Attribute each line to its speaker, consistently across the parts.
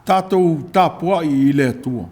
Speaker 1: Tātou tāpua'i I le atua.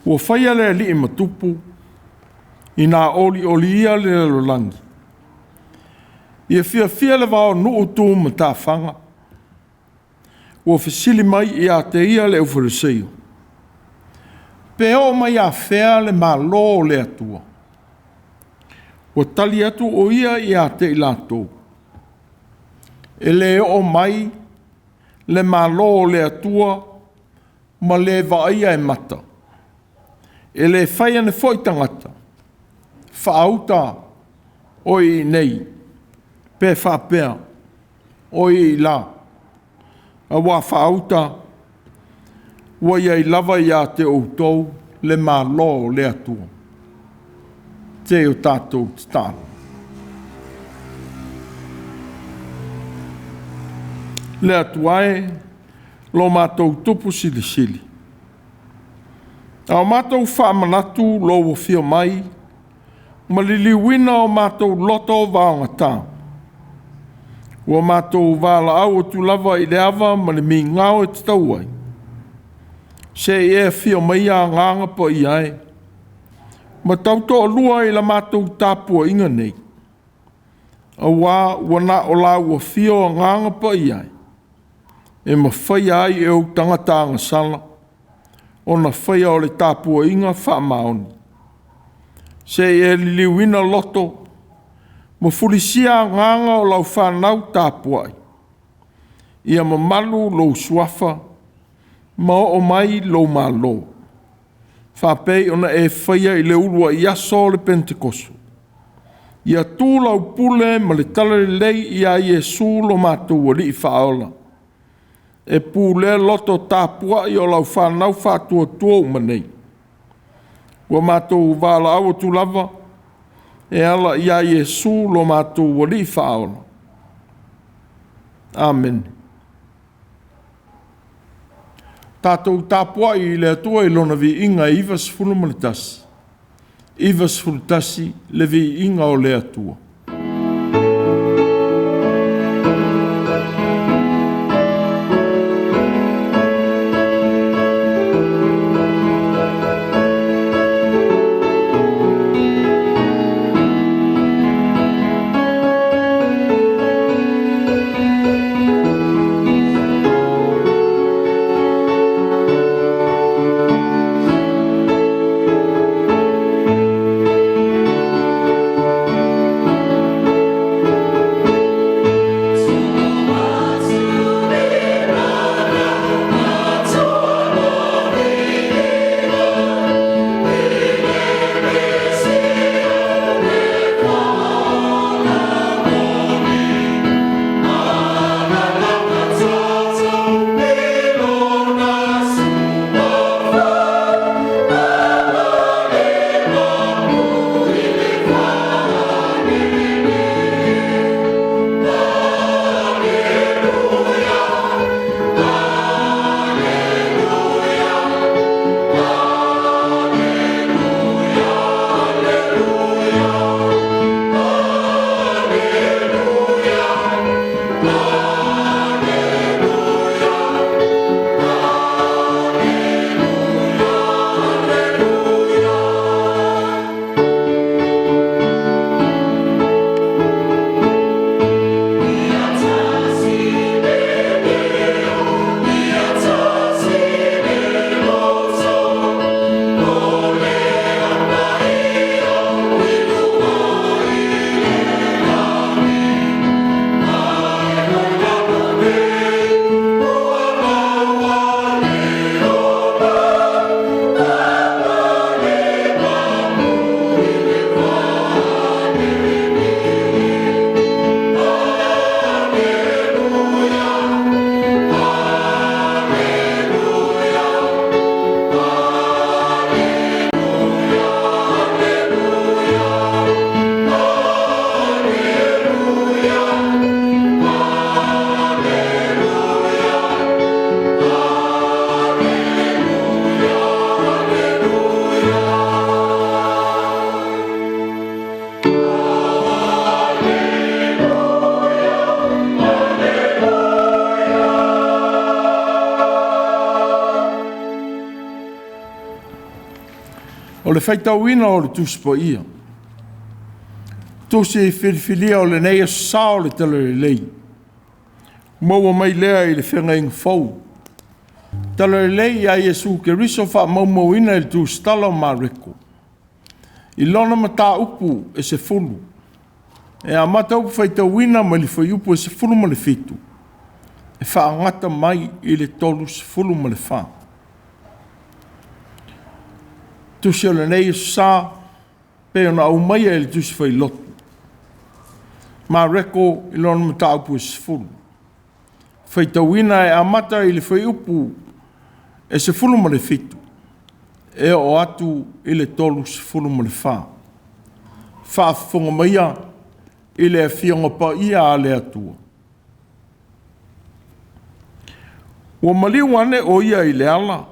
Speaker 1: Ua whaia le li matupu I nā oli ia le lolangi. Ia fia le wao nuu tū ma tā whanga. Ua whisili mai I a te ia le uwhariseo. Pe o mai a whea le malo le atua. Ua tali atu o ia I a te ilatou. E le o mai le malo le atua ma le vaia e mata. E le whaia ne foi tangata. Whaauta o I nei. Pe whapea o I la. A wā whaauta ua iai lava I a te outou le malo le atua. Te o tātou te tāna. Le atuae lo mātou tupu sili. Au mātou whaamanatu lo o whio mai, ma liliwina o mātou loto vaonga tā. Ua mātou wāla au o tu lava I le awa ma le mi ngāo e te tauai. Se e whio mai a nganga pa I ai. Ma tauto o lua I la mātou tāpua'iga nei. A wā wana o la ua whio a nganga pa I ai. E ma whai ai e o tangata ngasala. O na whaia o le tāpua'iga whaamaoni. Se e liliwina loto, ma fulisia nganga o lau whanau tāpuai. Ia ma malu lou suafa, ma o mai lou malo. Whapei ona e whaia I le ulua I aso le Pentekoso. Ia tūlau pule ma le talare lei I a Iesu lo mātou wali I whaola. E pūle loto tāpuai o lau whanau whātua tua umanei. Ua mātou wāla au tu lava, e ala I a Iesu lo mātou wali I whaola. Amen. Tātou tāpuai I le atua I lona vi inga ivas fulumalitasi. Ivas fulutasi le vi inga o le atua. O le faitauina o le tusi po ia. Tusi filifilia o le neia sao le tala le lei. Maua mai lea i le whenga inga fau. Tala le lei a Iesu ke riso wha maumauina i le tusi tala o Mareko. I lona mata upu e se fulu. E a mata upu faitauina ma li fai upu e se fulu ma le fitu. E wha angata mai i le tolu se fulu ma le wha. Tusi o le nei sa pe ona au mai e le tusi fai lotu. Mareko i lona mata upu e se fulu. Faitauina e amata i le fai upu e se fulu ma le fitu. E o atu i le tolu se fulu ma le wha. Wha fonga maia i le fionga pa ia a le atua. Ua maliu ane o ia i le ala.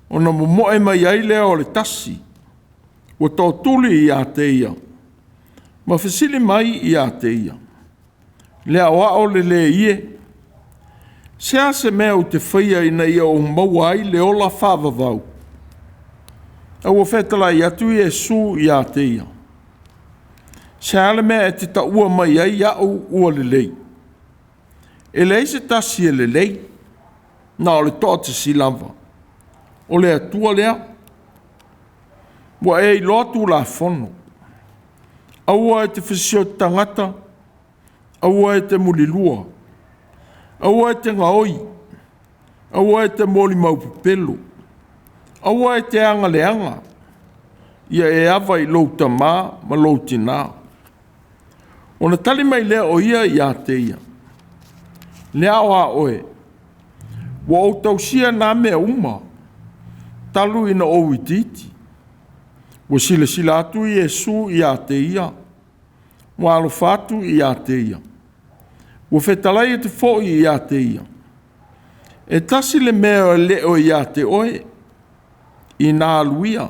Speaker 1: Ona momoe mai ai lea o le tasi. Ua tō tuli i a te ia. Ma fasili mai i a te ia. Lea o ao le ie. Sea se mea o te whaia ina ia o maua ai le ola whavavau. Au o whetala i atu i e su i a te ia. Sea ale mea e te ta ua mai ai au ua le lei. E lei se tasi e le lei. Na o le toa te silava. O le atua lea. Wa e i lotu la fono. Aua e te whasio tangata. Aua e te mulilua. Aua e te ngaoi. Aua e te moli maupupelo. Aua e te anga leanga. Ia e awa i louta ma louti nā. O na tali mai lea o ia i a te ia. Lea o a oe. Wa o tausia nā mea uma. Talu ina o ititi. Wa sila atu i Iesu i a te ia. Wa alo fatu i a te ia. Wa fetalai e te foi i a te ia. E tasi le mea leo i a te oe. I nā aluia.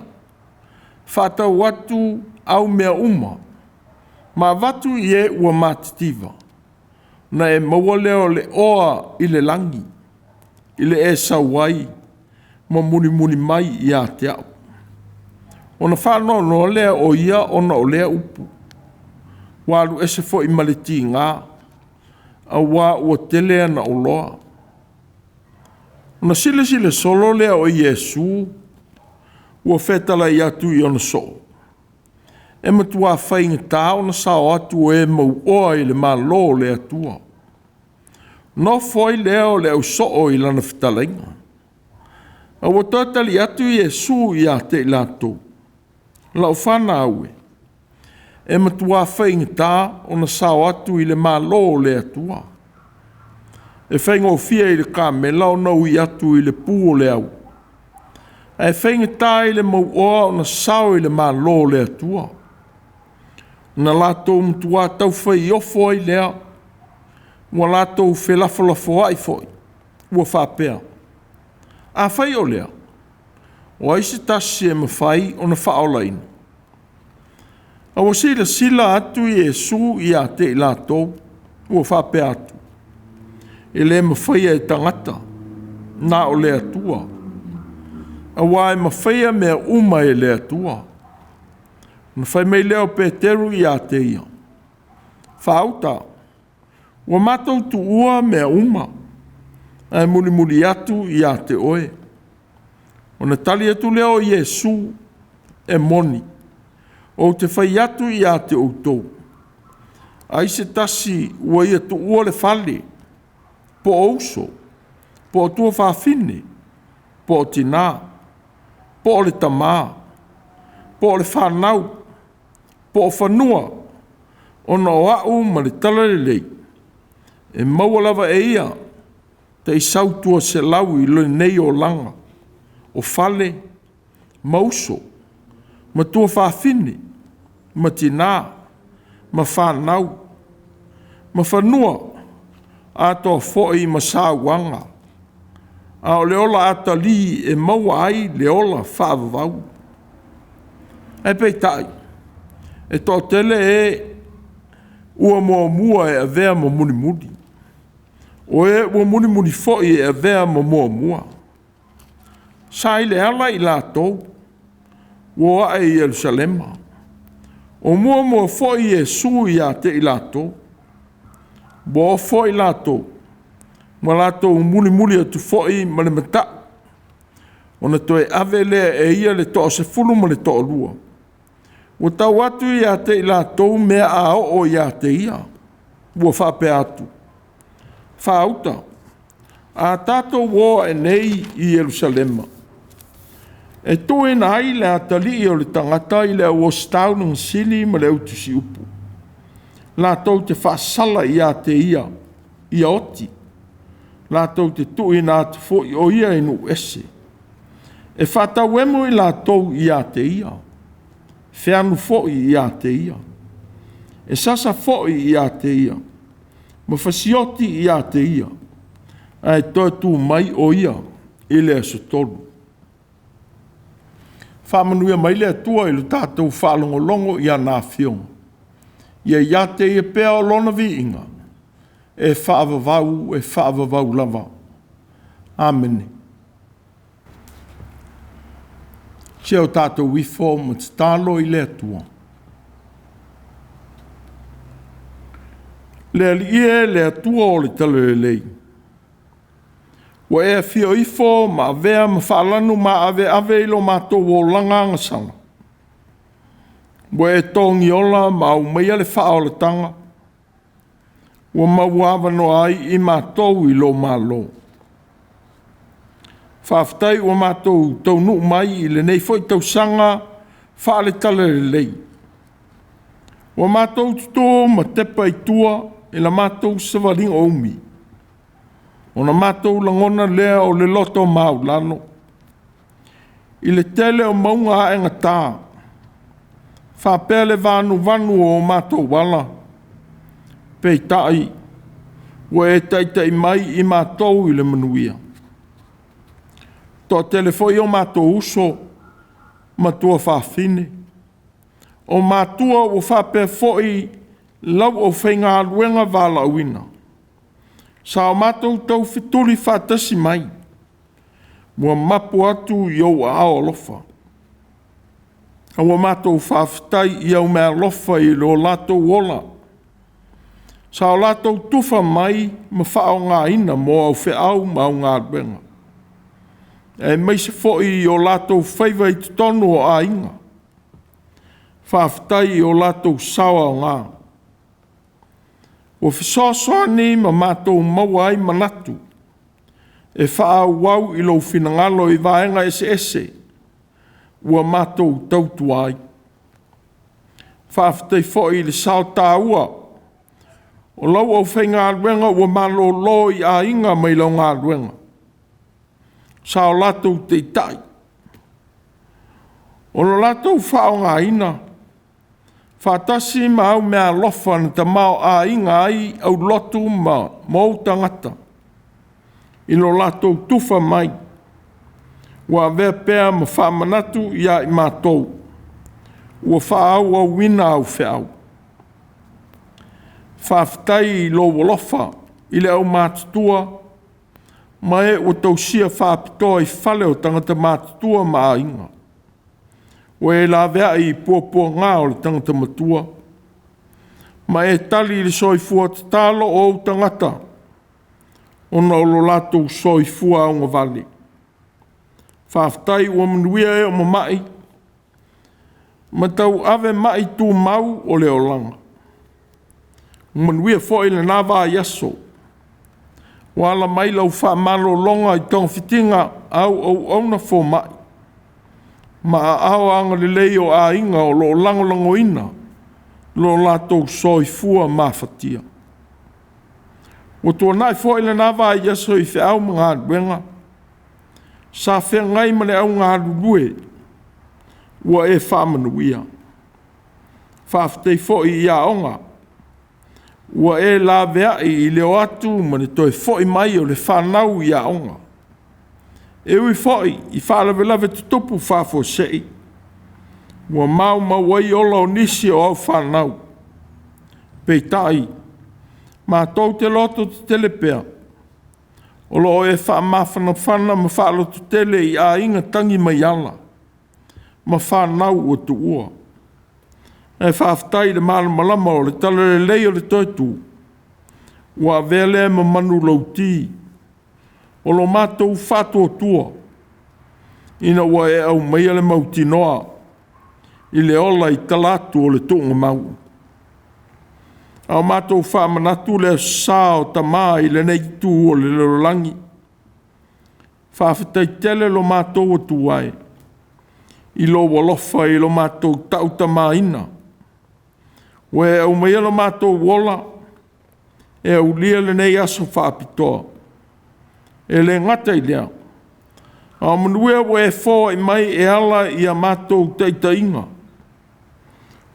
Speaker 1: Faitau atu au mea uma. Ma watu i e ua matitiva. Na e maua leo le oa i le langi. I le e sauai. Ma muni mai i a te au. Ona whanau no lea o ia ona o lea upu. Walu ese fo i maleti ngā. A wā ua telea na o loa. Ona sile solo lea o Iesu. Ua whetala i atu i ona so. E matua whainga tā ona sao atu e mau oa i le malo le atua. No foi leo le au so i lana whitalainga. A ua tōtali atu i Iesu i a te ilato. Lau whana aue. E matua whainga tā ona sao atu i le malo le atua. E whainga o fia i le kāmela o nau i atu i le pūo le au. E whainga tā i le mau oa ona sao i le malo le atua. Na lato mtua tau whai ofo ai lea. Ua lato whelafalafo ai foi. Ua whapea. A whai o lea. O aise tasi e mawhai o na whaolaina. A o sila atu i Iesu i a te i lato. Ua whapea atu. E le mawhai e tangata. Nā o le atua. A wai mawhaia mea uma e le atua. Na whai mei leo Peteru i a te ia. Whauta. Wa matou tu ua mea uma. Ai muli atu i a te oe. O na tali atu leo Iesu e moni. O te whai atu i a te Autū. Ai se tasi ua i atu ua le whale. Po ouso. Po tua whawhine. Po o tina. Po o le tamā. Po o le whanau. Po o whanua. O na o au ma le tala le lei. E maua lava e ia. Te i sautua se lau i le nei o langa. O whale. Mauso. Ma tua whawhine. Ma tina. Ma whanau. Ma whanua. A toa fo'i ma sāwanga. A o le ola ata li e maua ai le ola whaavavau. E pei tai. E tō tele e ua mua e a vea ma muni. O e ua muni fo'i e a vea ma mua. Sa i le ala i la tō. ua ai i Yerusalema. O mua foi Iesu ia te i lato. Bo foi lato. Ma lato muli atu foi ma le mata. Ona toe ave lea e ia le toa se fulu ma le toa lua. Ua tau atu ia te i lato mea a o ia te ia. Ua whape atu. Whauta. A tato woa e nei i Yerusalema. E toe na ai le atali o le tangata i le o stau ng sili ma le Tusi upu. La tau te whaasala i a te ia, i a oti. La tau te tui na atu fo i o ia inu ese. E whatau emu i la tau i a te ia. Whianu fo i a te ia. E sasa fo i a te ia. Ma whasioti i a te ia. Ai toi tu mai o ia, i le aso tolu. Whamanuia mai le atua i lo tātou whalongolongo i a nā whionga. Ia ia te i pēa o lona vi inga. E whaavavau lava. Amene. Sia o tātou wifo ma te tālo i le atua. Le alie le atua o le talo e lei. Wa e fio ifo ma vea ma whalanu ma ave ilo mātou o langanga sanga. Wa e tongi ola ma umea le whao le tanga. Wa ma wawano ai i mātou i lo malo. Whaftai wa mātou tau nu mai i le nei foi tau sanga whaale tala le lei. Wa mātou tuto ma tepa i tua i la mātou savaling oumi. Ona mātou langona lea o le loto mau lano. I le tele o maunga aenga tā. Whapele vanu o mātou wala. Pei tai. Ua e taitai mai i mātou i le manuia. Tō telefoi o mātou uso. Matua whawhine. O Mātua o whape foi lau o whainga aluenga wala uina. Sa o mātou tau whituri whātasi mai. Mua mapu atu i au a alofa. Awa mātou whawhitai i au mea lofa i lo lātou ola. Sa o lātou tufa mai ma whao ngā ina mo au whiau ma au ngā ruenga. E mai se foi i o lātou whaiva i tonu o a inga. Whawhitai i o lātou sawa o ngā. O whisoasoani ma mātou mauai manatu. E whaau wau i lo whinangalo i vaenga ese. Ua mātou tautuai. Whawhitai foi i le sao tāua. O lau au whainga aluenga ua malo lo i a inga mai lau ngā aluenga. Sao lātou te tai. O lo lātou whao ngā ina. Whātasi ma au mea lofa na ta mao a inga ai au lotu ma mou tangata. I lo lātou tufa mai. Ua vea pēa ma whamanatu ia i mātou. Ua whaau au wina au whiau. Whawhitai i lo wolofa i le au mātutua. Ma e o tausia whapitoa i whale o tangata mātutua ma a inga. O e la vea i pōpua ngā o le tangata matua. Ma e tali le soifua te talo o tangata. Ona o lo lātou soifua o ngā vale. Whawhitai ua manuia e o mamai. Ma tau ave mai tū mau o le olanga. Manuia foi le nava i aso. Wala mai lau whamalo longa i tong fitinga au na fo mai. Ma au anga le leo a inga o lo lango ina. Lo lātou soifua mawhatia. O tō nai foi le nava i aso i whiau mga aduenga. Sa whea ngai mane au ngā lulue. Ua e whamanuia. Whawhtei foi i a onga. Ua e la vea i leo atu mane toi foi mai o le whanau i a onga. E ui foi i whalawelawe tutupu whafo sei. Ua mau wai ola o nisi o au whanau. Pei tai. Ma tau te loto te telepea. O lo e wha mawhana ma whaloto tele i a inga tangi mai ala. ma whanau o tu ua. E whaafitai le malama o le tala le lei o le toitu. Ua vele ma manu lauti. O lo mātou whātua tua. Ina ua e au meia le mautinoa. I le ola i talatu o le tunga mau. Au mātou whamanatu le sā o tamā i le nei tū o le lerolangi. Whaafitai tele lo mātou o tuai. I lo walofa i lo mātou tau tamā ina. Ue au meia lo mātou wola. E au lia le nei aso whaapitoa. E le ngata i lea. Au manuea ue e fōa i mai e ala i a mātou taitainga.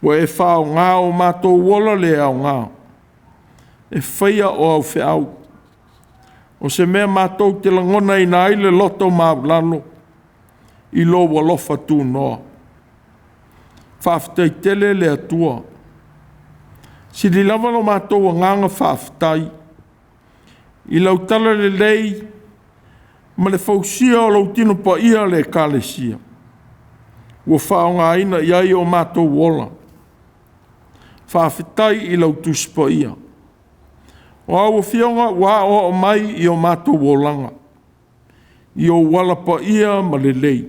Speaker 1: Ue e whao ngā o mātou wola le au ngā. E whaia o au whiau. O se mea mātou te langona i nā ile loto māulano. I lo walofa tū noa. Whaafitai tele le atua. Si li lava lo mātou a nganga whaafitai. I lau tala le lei. Ma le fausia o lau tino pa ia le kālesia. Ua whao ngā ina iai o mātou wola. Whaafitai i lau tusi pa ia. O au whionga wā o mai i o mātou wolanga. I o wala pa ia ma le lei.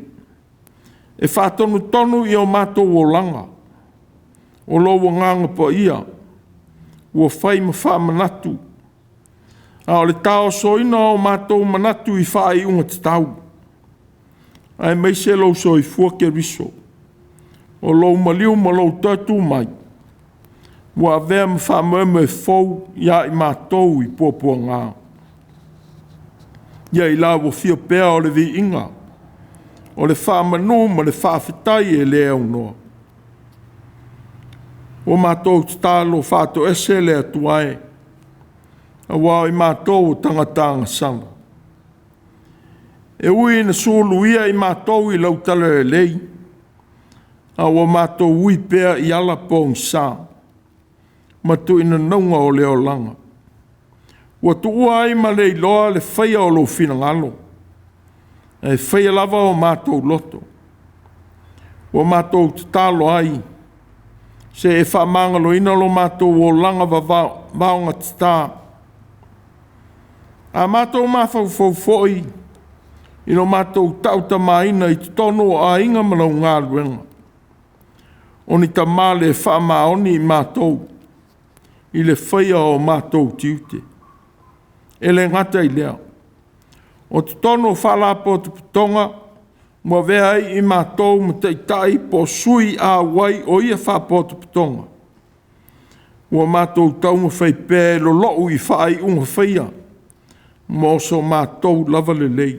Speaker 1: E whātonu tonu i o mātou wolanga. O lo nganga pa ia. Ua whai ma whaamanatu. A o le tau soina o mātou manatu i whaai unga te tau. Ai mai se lau soi fuake riso. O lau maliu ma lau tatu mai. Ua avea ma whaameme fau ia i mātou i pōpua ngā. Ia i la wa fia pēa o le vi inga. O le whaamanu ma le whaafetai e le au noa. O mātou te tālo whātou ese le atuae. A wā i mātou o tangatanga sanga. E ui na sulu ia i mātou i lau tala e lei. A wā mātou ui pēa i ala pōng sā. Matu ina naunga o leo langa. Ua tuua ai ma le iloa le whaia o lo fina ngalo. E whaia lava o mātou loto. Ua mātou te tālo ai. Se e whamangalo ina lo mātou o langa vaonga te tā. A mātou mawhau foi. Ino mātou tauta maina i te tono a inga manau ngā ruenga. Oni ta male e whamaoni i mātou. I le whaia o mātou tiute. E le ngata i lea. O te tono whalapo te putonga, mua vea i mātou ma te itai po sui a wai o ia whapo te putonga. Ua mātou taunga whai pē lo lou i whai unga whaia. Mo so mātou lava le lei.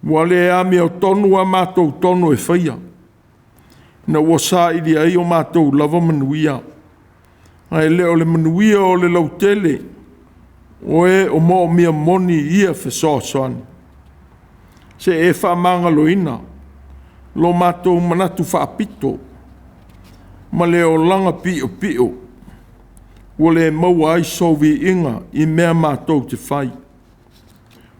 Speaker 1: Ua le ami o tonu a mātou tonu e whaia. Na ua sā ili ai o mātou lava manuia. Ai leo le manuia o le lautele. O e o mo mia moni ia whesoasoani. Se e whamanga loina. Lo mātou manatu whaapito. Ma leo langa pio pio. O le maua ai sovi inga i mea mātou te whai.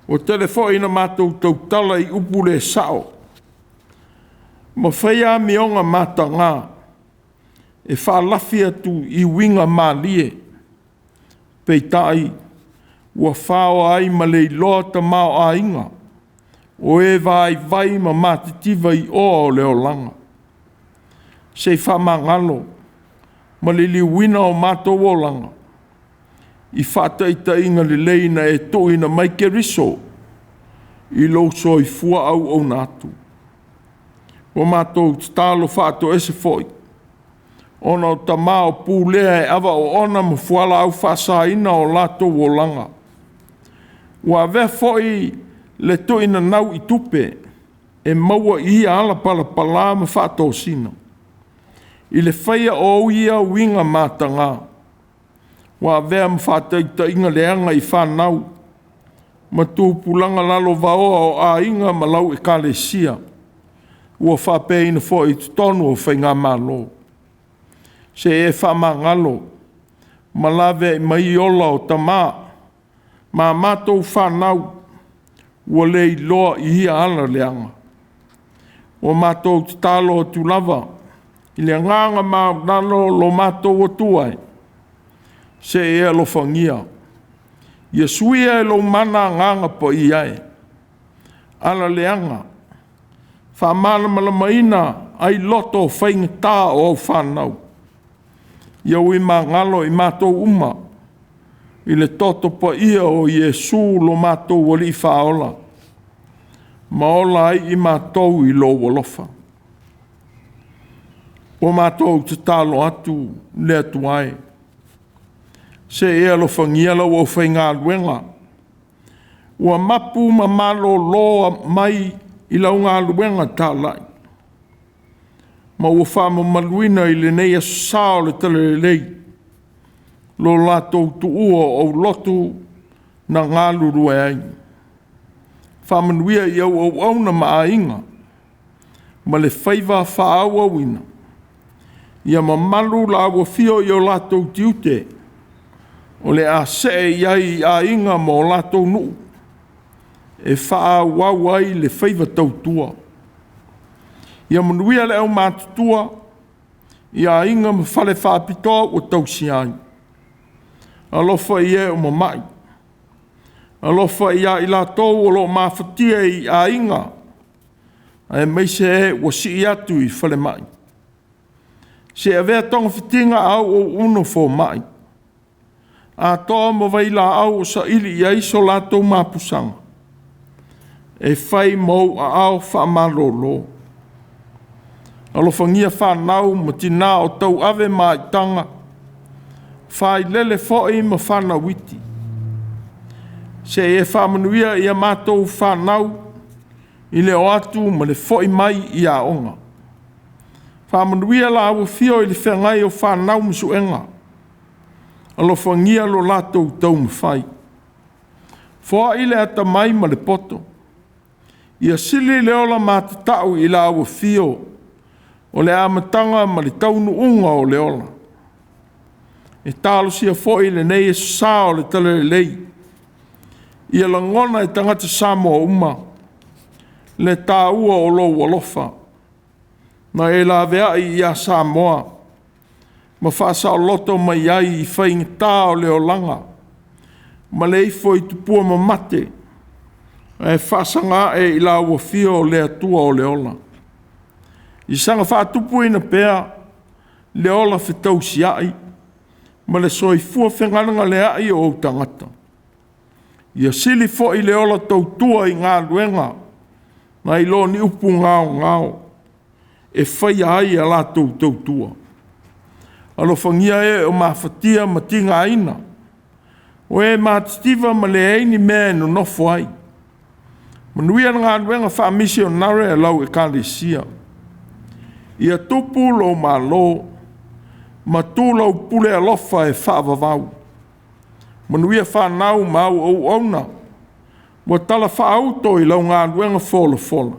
Speaker 1: O telefo ina mātou tau tala i upu le sao. Ma whaia mionga māta ngā. E whaalafi atu i winga mālie. Peitai, ua whao ai ma le iloa ta mao a inga. O e vai ma mātitiva i o leo langa. Se whamangalo, ma le liwina o mātou o langa. I whataita inga le leina e toina mai ke riso. I loso i fua au o nātu. O mātou tālo whato ese foi. Ona o ta mao pūlea e awa o ona ma fuala au whasaina o lato o langa. Ua vea foi le toina nau i tupe e maua i ala pala pala ma whato sina. I le whaia o ia winga mātanga. Ua vea ma whataita inga leanga i whanau. Ma tūpulanga lalo vaoa o a inga ma lau e kālesia. Ua whapeina foi i tonu o whainga mālo. Se e whamangalo, ma lawe mai ola o tamā, ma mātou whanau, ua lei loa i hia ala leanga. o mātou te tālo tu lava, i le nganga nalo lo mātou o tuai, se e alofangia. Ia suia e lo mana nganga po i ai, ala leanga, whamana malamaina ai loto whainga tā o au whanau. Ia ui mā ngalo i mātou uma, i le toto pa ia o Iesu lo mātou wali whaola. Maola ai i mātou i lo walofa. O mātou te talo atu le atuai. Se e alofangia lau au whainga luenga. Ua mapu ma malo loa mai i lau ngā luenga tālai. Ma ua whama maluina i le nei a sao le tale lei. Lo lātou tu ua au lotu na ngā lurua ai. Whamanuia i au na maainga. Ma le whaiva whaaua wina. Ia ma malu la ua fio i o lātou tiute. O le a se iai a inga mo lātou nuu. E whaau ai le whaiva tautua. Ia manuia le au mātutua. Ia inga ma whale whaapitoa o tausi ai. Alofa i e o mamai. Alofa i a i lātou o lo mafatia i a inga. E meise e o si i atu i whale mai. Se a vea tonga fitinga au o uno fo mai. A toa mo vai la au o sa ili i aiso lātou mapusanga. E whai mou a au whaamalolo. Alofangia whanau ma tina o tau ave mai tanga. Whai lele fōi ma whana witi. Se e whamanuia i a mātou whanau i le o atu ma le fōi mai i a onga. Whamanuia la awa whio i le whengai o whanau msuenga. Alofangia lo lātou tau mwhai. Fōa i le ata mai ma le poto. Ia sili le ola mātatau i la awa whio o le amatanga ma le taunu unga o le ola. E tālo sia fōi le nei e sāo le tale lei. Ia langona e tangata Samoa uma. Le tāua o lo walofa. Na e la vea i a Samoa. Ma whaasa o loto mai ai i whainga tā o leo langa. Ma le i fōi tupua ma mate. E whaasa ngā e i la ua fio o le atua o leola. I sanga whaatupu ina pēa. Leola whitau si ai. Ma le soi fua whengaranga le ai o tangata. Ia sili fo i leola tautua i ngā luenga. Nga i lo ni upu ngāo. E whai ai a la tautua. Alo whangia e o mawhatia ma tinga aina. O e mātitiva ma le eini mea no nofo ai. Manuia ngā luenga wha misionare e lau E.F.K.A.S. Ia tupu lo ma lo. Ma tūlau pule alofa e whaavavau. Manuia whanau mau au auna. Wa tala whaauto i lau ngā luenga fola.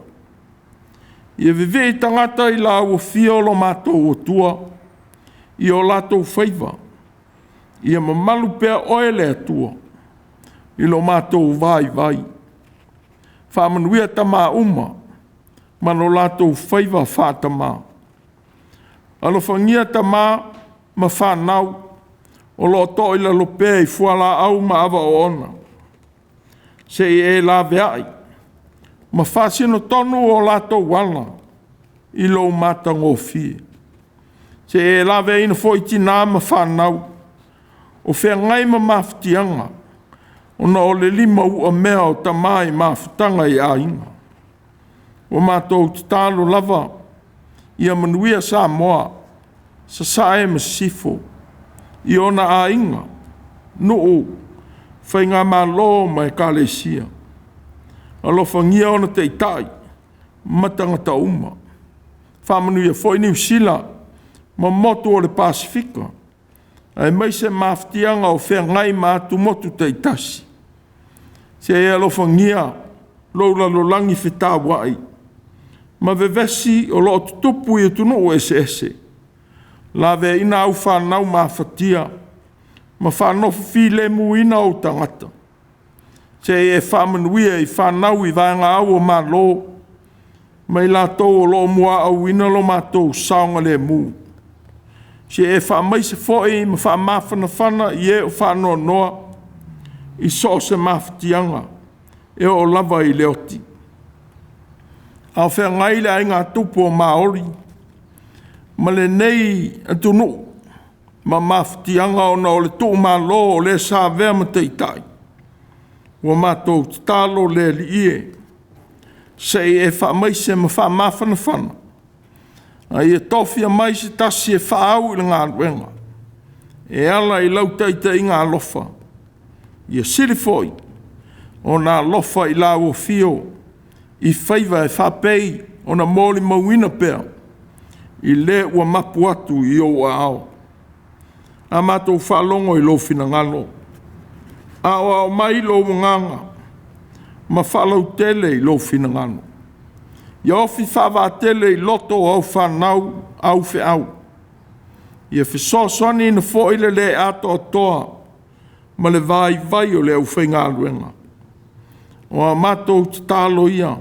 Speaker 1: Ia vive i tangata i lau o fiolo mātou o tua. I o lātou whaiva. Ia mamalu pēr oele atua. I lo mātou vai. Whamanuia tamā uma. Mano lātou whaiva whātamā. Alofangia tamā. Ma whanau, o lo to i la lope i fuala au ma awa o ona. Se e la veai, ma whasino tonu o lato wala, i lo mata ngō fie. Se e la vea ina fo iti nā ma whanau, o whea ngai ma mafutianga, o na o le lima ua mea o tamai mafutanga i a inga. O mātou te tālo lava, ia manuia sa moa, sa sae ma sifo, i ona a inga, nuu, whai ngā mā lo ma E.F.K.A.S. Alofangia ona te itai, matangata uma. Whamanuia fo i New Zealand, ma motu o le Pasifika, ai mai se mafutianga o whea ngai mātu motu te itasi. Se e alofangia, loula lo langi whitāwai, ma vevesi o lo tutupu i tunu o ese. La ve ina au whanau mawhatia, ma whanofu while mu ina o tangata. Se e whamanuia i whanau i vāenga au o malo, mai lātou o lo mua au ina lo mātou saonga le mu. Se e wha mai se foi ma wha mawhanawhana i e o wha noa noa i so se mawhatianga e o lava i leoti. Au whea ngai le ai ngā tupu o Māori ma le nei atunu ma mawhatianga o na o le tuu mā lo o le sā vea ma teitai. Wa mātou talo le li ie se e wha mai se ma wha mawhanawhana. Ai e tofia mai se tasi e whaau i ngā ruenga. E ala i lautaita i ngā lofa. I e sirifoi o ngā lofa i lau o fio i whaiva e whapei o na mōli mauina pēr. I le ua mapu atu i o ao. A mātou whalongo i lo fina ngalo. A o mai lo nganga. Ma whalau tele i lo fina ngalo. Ia ofi whawa tele i loto au whanau au whiau. Ia whisosoni na fōile le ato toa ma le vai o le au whainga luenga. O a mātou te tālo ia.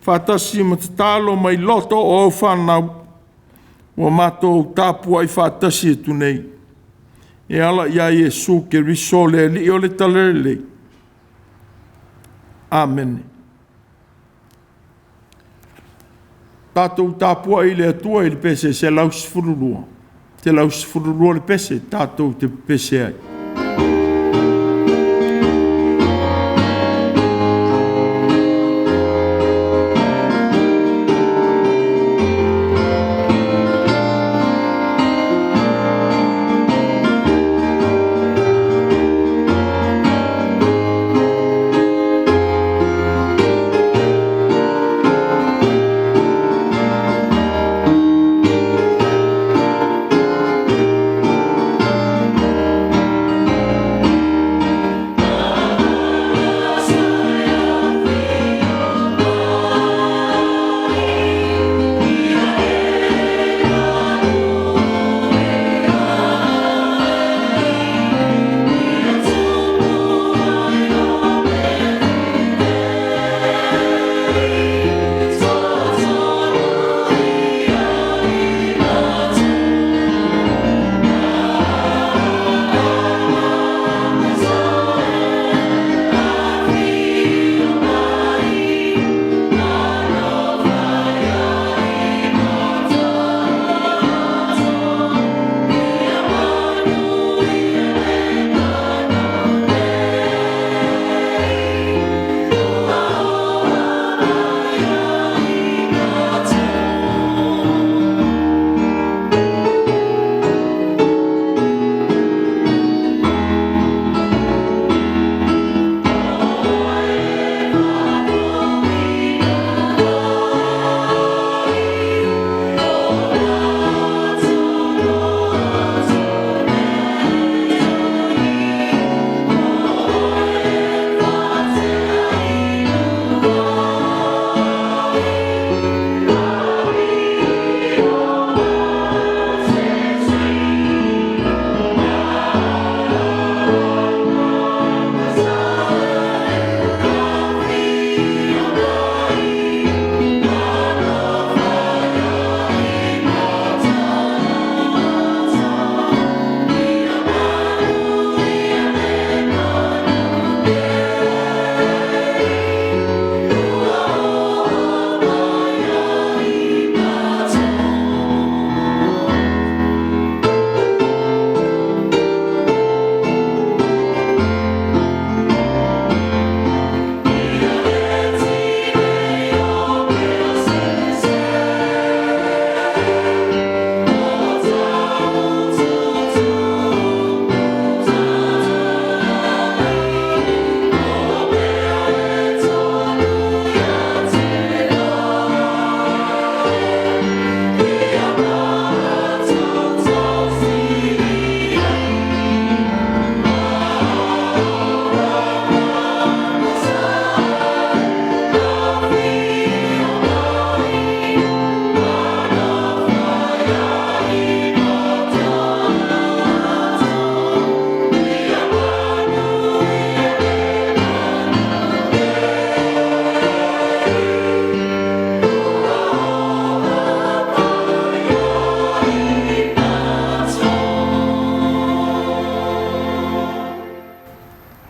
Speaker 1: Whātasi ma te tālo mai loto o au whanau. O a mātou tāpua i whātasi e tunei. E ala ia Iesu ke riso le li o le talere. Amen. Tātou tāpua i le atua i le pese se laus fururua. Te laus fururua le pese, tātou te pese ai.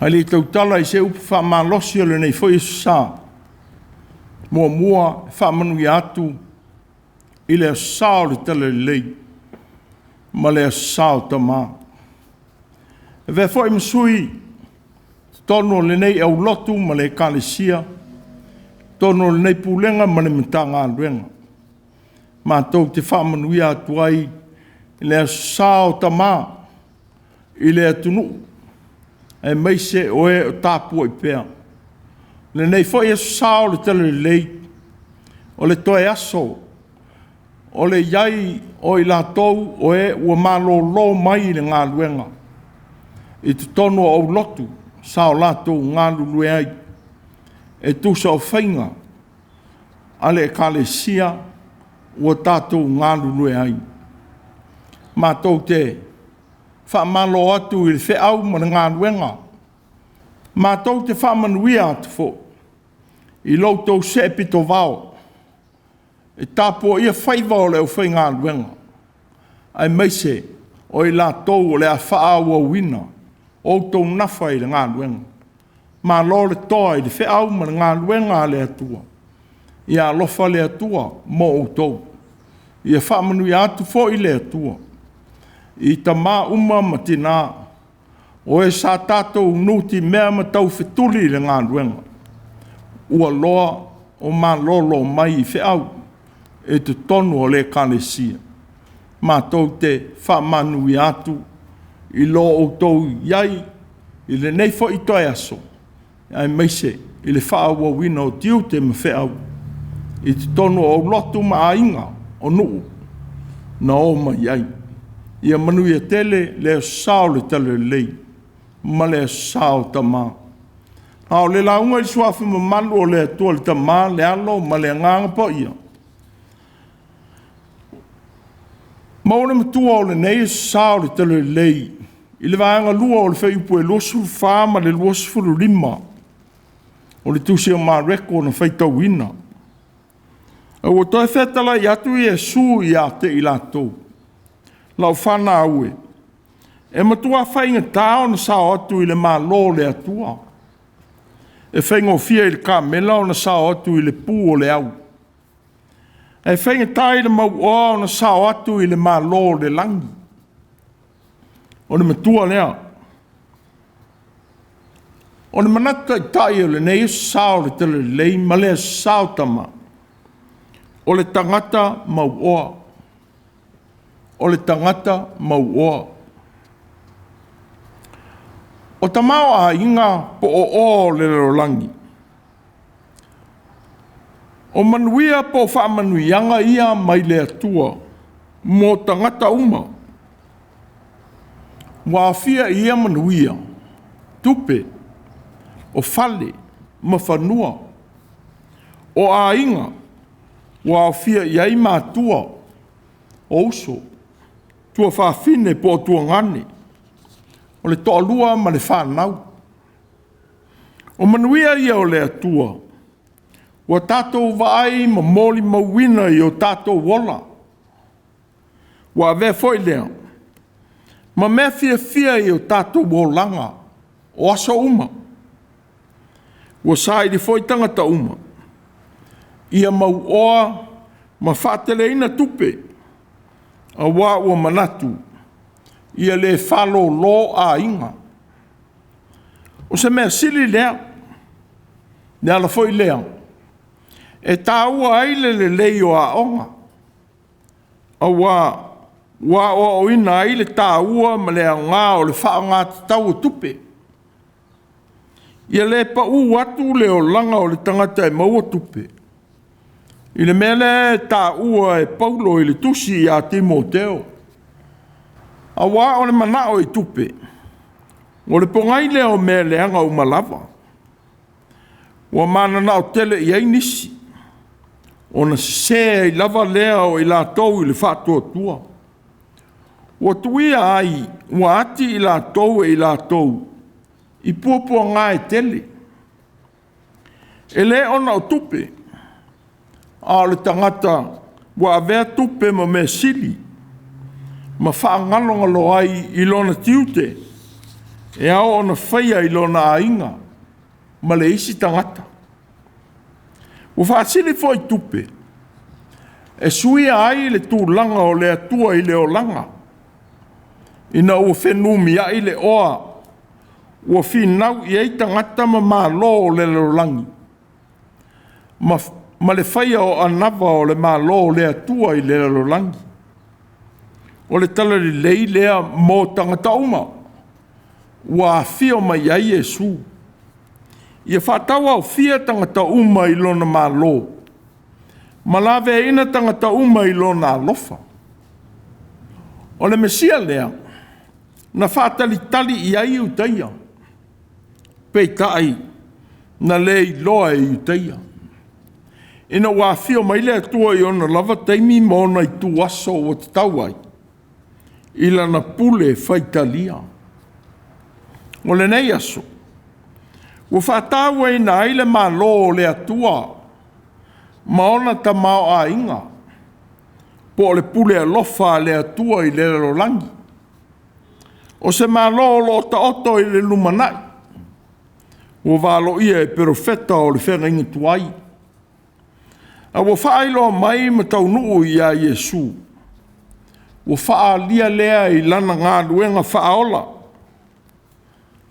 Speaker 1: Hali tautala I se upu whamalosi o le nei foi sa. Mua whamanu I atu I le sao le tala lei. Ma le sao tama. Ve foi msui tono le nei au lotu ma le kalesia. Tono le nei pulenga ma le mitanga aluenga. Ma tau te whamanu I atu ai I le sao tama I le atunu. E meise oe o TAPUA'IGA. Le nei foi e sao le tele lei. O le toe aso. O le iai o I lātou oe ua malo lo mai le Gāluega. I te tono au lotu. Sao lātou ngā lulue ai. E tusa o whainga. Ale e kalesia ua tātou ngā lulue ai. Ma tau te whamalo atu I le wheau ma le Gāluega. Ma tau te whamanuia atu fo. I loutou se pito vao. E tāpua ia whaiva o le au whai Gāluega. Ai meise o I lātou o le a whaau au wina. O tau nawha I le Gāluega. Ma lo le toa I le wheau ma le Gāluega le atua. Ia alofa le atua mo o tau. Ia whamanuia atu fo I le atua. I ta mā uma ma tina. O e sa tātou nuti mea ma tau whetuli le Gāluega. Ua loa o mā lolo mai I wheau. E te tonu o le kalesia. Mā tau te whamanui atu. I lo o tau iai. I le nei fo I toi aso. Ai meise. I le whaau o wina o tiu te ma wheau. I te tonu o lotu ma ainga. O nuu. Na o ma iai. Ia manuia tele le sao le tele lei. Ma le sao tama. Hao le launga I suafu ma malu o le atua le tama le alo ma le nganga po ia. Mauna matua o le nei sao le tele lei. I le vaanga lua o le whaiupu e losu wha ma le losu fulu lima. O le tusi o Mareko na Faitau ina. O toi whetala I atu I e su I ate I lātou. Lau whana aue. E matua whainga tāo na sao atu I le mālo le atua. E whainga o fia I le kāmela o na sao atu I le pū o le au. E whainga tā I le mau o na sao atu I le mālo le langi. O le matua lea. O le manata I tai o le nei sao le tele lei ma le sao tama. O le tangata mau oa. O le tangata mau oa. O tamao a inga po o le rolangi. O manuia po whaamanuianga ia mai le atua. Mo tangata uma. Wāwhia ia manuia. Tupe. O fale. Mawhanua. O a inga. Wāwhia iai mātua. O uso. Tua whawhine po tua ngane. O le toa lua ma le whanau. O manuia ia o le atua. Wa tātou vai ma moli mawina I o tātou wola. Wa ve foi lea. Ma mea fia I o tātou wolanga. O aso uma. Wa saidi foi tangata uma. Ia mau oa ma whatele ina tupe. A wā ua manatu. Ia le whalo lo a inga. O se mea sili lea. Ne ala foi lea. E tāua aile le leo a onga. A wā o ina aile tāua ma le ngā o le wha ngā tau tupe. Ia le pa u atu leo langa o le tangata e maua tupe. I le mele tāua e Paulo I le Tusi a Timoteo. A wā o le manao I tupe. O le pongai leo mea leanga o malava. Wa mana nao tele I ai nisi. O na se I lava leo I lātou I le whātua tua. Wa tuia ai, wa ati I lātou e I lātou. I puapua ngā e tele. E le ona o tupe. A le tangata wa avea tupe ma me sili. Ma whaangalonga lo ai I lona tiute. E ao ona whaia I lona ainga, ma le isi tangata. Ua whaasili fo I tupe, e suia ai le tūlanga o le atua I le o langa. Ina ua whenumi ai le oa, ua whinau I ei tangata ma mālo o le lolangi. Ma le whaia o anava o le mālo o le atua I le lolangi. O le tala li lei lea mō tangata uma, ua whio mai ai Yesu. Ia Faitau au whia tangata uma I lona mālo. Ma lawe ina tangata uma I lona alofa. O le Mesia lea, na whaatalitali I ai utaia. Peitai, na lei loa I utaia. Ina wā whio mai le atua I ona lava taimi mōna I tu aso o te tauai. Ila na pule faitalia. O le nei aso. Ua whaatau e na aile mālo o le atua. Maona ta mao a inga. Po le pule alofa le atua I le lolangi. O se mālo o lo ta oto I le lumanai. Ua wālo ia e perofeta o le whenga inga tuai. A ua whaailo mai ma taunuu I a Yesu. Ua whaalia lea I lana Gāluega whaaola.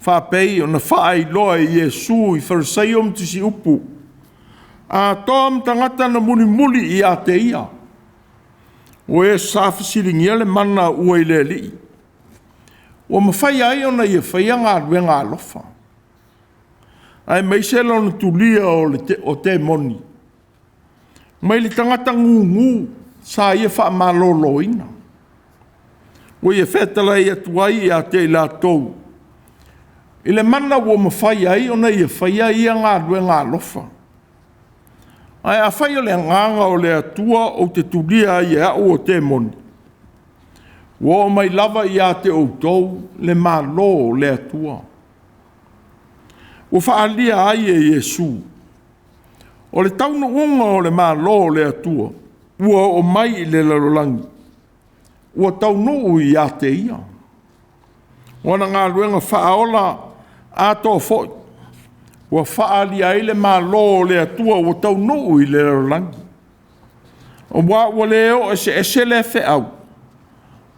Speaker 1: Whapei o na whaailoa I Yesu I Farisaium Tusi upu. A tom tangata na muli muli I a te ia. O e sāwhasiringia le mana ua I le li. O mawhai ai o na ia whaia Gāluega alofa. Ai maiselo na tulia o te moni. Mai li tangata ngu sa ia wha malolo ina. O ia whetala ia tuai I a te la tou. I le mana ua mawhai ai o na ia whaia ia Gāluega alofa. Ai a whai o le nganga o le atua o te tulia I au o te moni. Ua o mai lava I a te Autū le malo le atua. Ua whaalia ai e Yesu. O le taunu unga o le malo le atua. Ua o mai I le lalolangi. Ua taunu I a te ia. Ua na Gāluega whaaola a tō foi. Ua whaalia ai le malo le atua ua taunu I le lalolangi. O ua leo ese le wheau.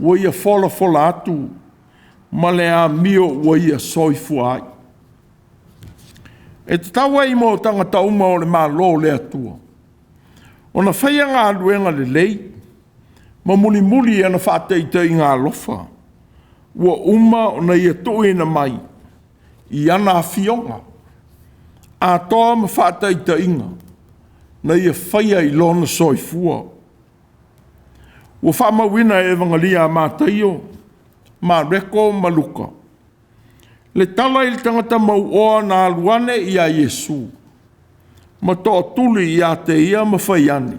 Speaker 1: Ua ia fola atu. Ma le a mio ua ia soifu ai. E te taua I mo tangata uma o le malo le atua. O na whaia Gāluega le lei, ma muli ana whaateitei ngā lofa. Ua uma o na ia tuina mai, I ana awhionga. A toa ma whaateitei inga, na ia whaia I lona soifua. Ua whaamawina e evangalia mātaio, Mareko maluka. Le tala I le tangata mau oa nā luane I a Yesu. Ma toa tuli I a te ia ma whaiane.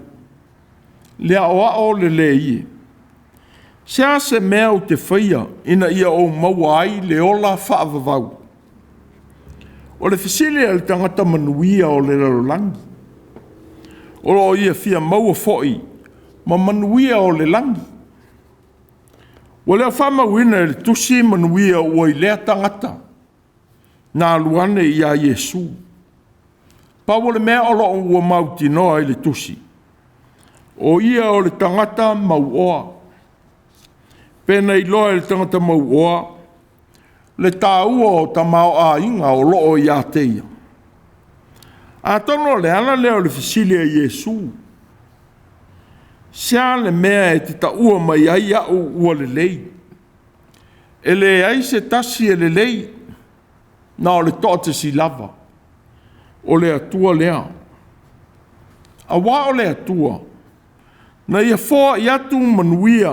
Speaker 1: Lea oa o le ie. Sea se mea o te whaia ina ia o maua ai le ola whaavavau. O le whesilia le tangata manuia o le lalolangi. O ia fia maua foi ma manuia o le langi. O lea whamawina le tusi manuia o I lea tangata. Nā luane I a Yesu. Pau le mea olo o ua mauti noa I le tusi. O ia o le tangata mau oa. Pena I loa le tangata mau oa. Le tāua o ta mau a inga o loo I a teia. A tono le ana leo le fisilia Yesu. Sia le mea e te taua mai ai au ua le lei. E le ai se tasi e le lei. Na o le tote si lava. O le atua lea. A wā o le atua. Na ia fōa I atu manuia.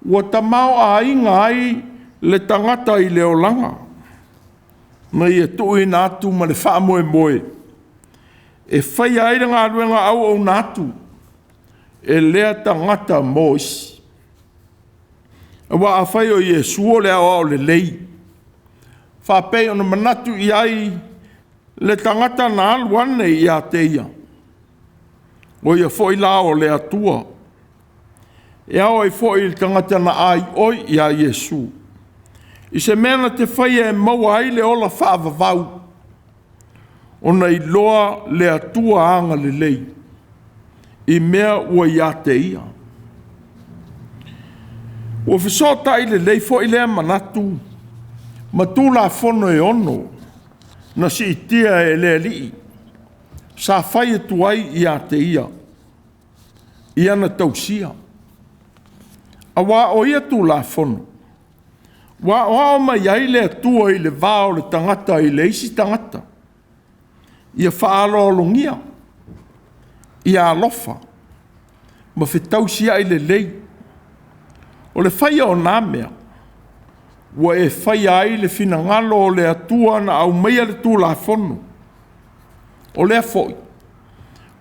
Speaker 1: Ua tamau a inga ai le tangata I le olanga. Na ia tui na atu ma le wha moe moe. E whai aira ngā ruenga au o nātu. E lea tangata mois. E wā a whai o Yesu o lea o le lei. Whapei o na manatu I ai le tangata na aluane I a teia. O ia fo I la o le atua. E au ai fo I le tangata na ai oi I a Yesu. I se mena te whaia e maua ai le ola whaavavau. Ona I loa le atua anga le lei. I mea ua ia te ia. Ua whisota I le lei fo I lea manatu. Matu la fono e ono. Na si itia e lea lii. Sa whaia tuai ia te ia. Ia na tausia. Awa o ia tu la fono. Wa o mai ai le atua I le vao le tangata I le isi tangata. Ia whaalolongia. Ia alofa. Ma whetausia I le lei. O le whaia o nā mea. Wa e whaia ai le finangalo o le atua na au meia le tū la fono. O le afoi.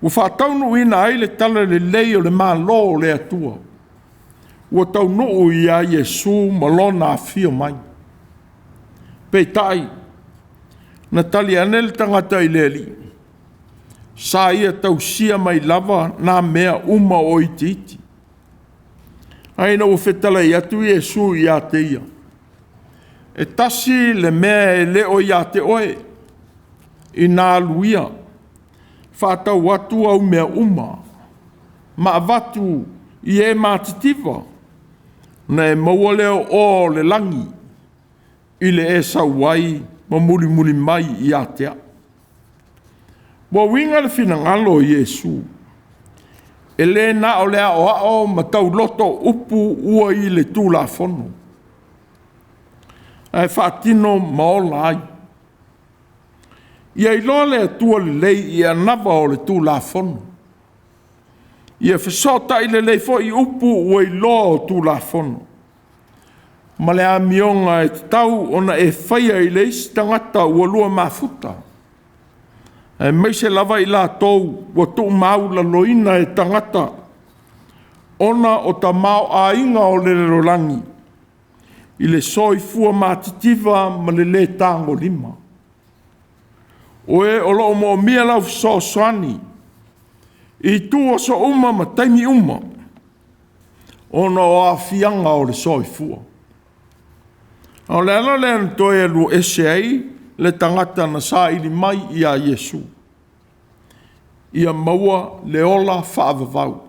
Speaker 1: Wa whataunu ina ai le tala le lei o le mālo o le atua. Wa taunu ia Yesu malona fio mai. Peitai. Na tali anel tangata I le li. Sa ia tausia mai lava na mea uma o iti. Aina o whetala I atu Yesu ia te ia. E tasi le mea e leo ia te oe. I nā luia. Whātau atu au mea uma. Ma avatu I e mātitiva. Na e maua leo o le langi. I le e sauai ma muli mai I atea. Wa winga le finangalo Yesu. E le na o lea o ao ma tau loto upu ua I le tū la fono. Ai whaatino maola ai. Ia I loa le atua le lei ia nava o le tū la fono. Ia whesota I le lei fo I upu ua I loa o tū la fono. Ma le amionga e tau ona e whaia I le isi tangata ua lua mafuta. E meise lava I la tou ua tuu maula loina e tangata. Ona o ta mau a inga o le rolangi. I le soi fua mātitiva ma le tango lima. O e o loo mo mia lau so soani. I tua so uma ma taimi uma. Ona o a fianga o le soi fua. O le ana le antoe lu ese ai le tangata na sa ili mai I a Yesu. Ia maua le ola whaavavau.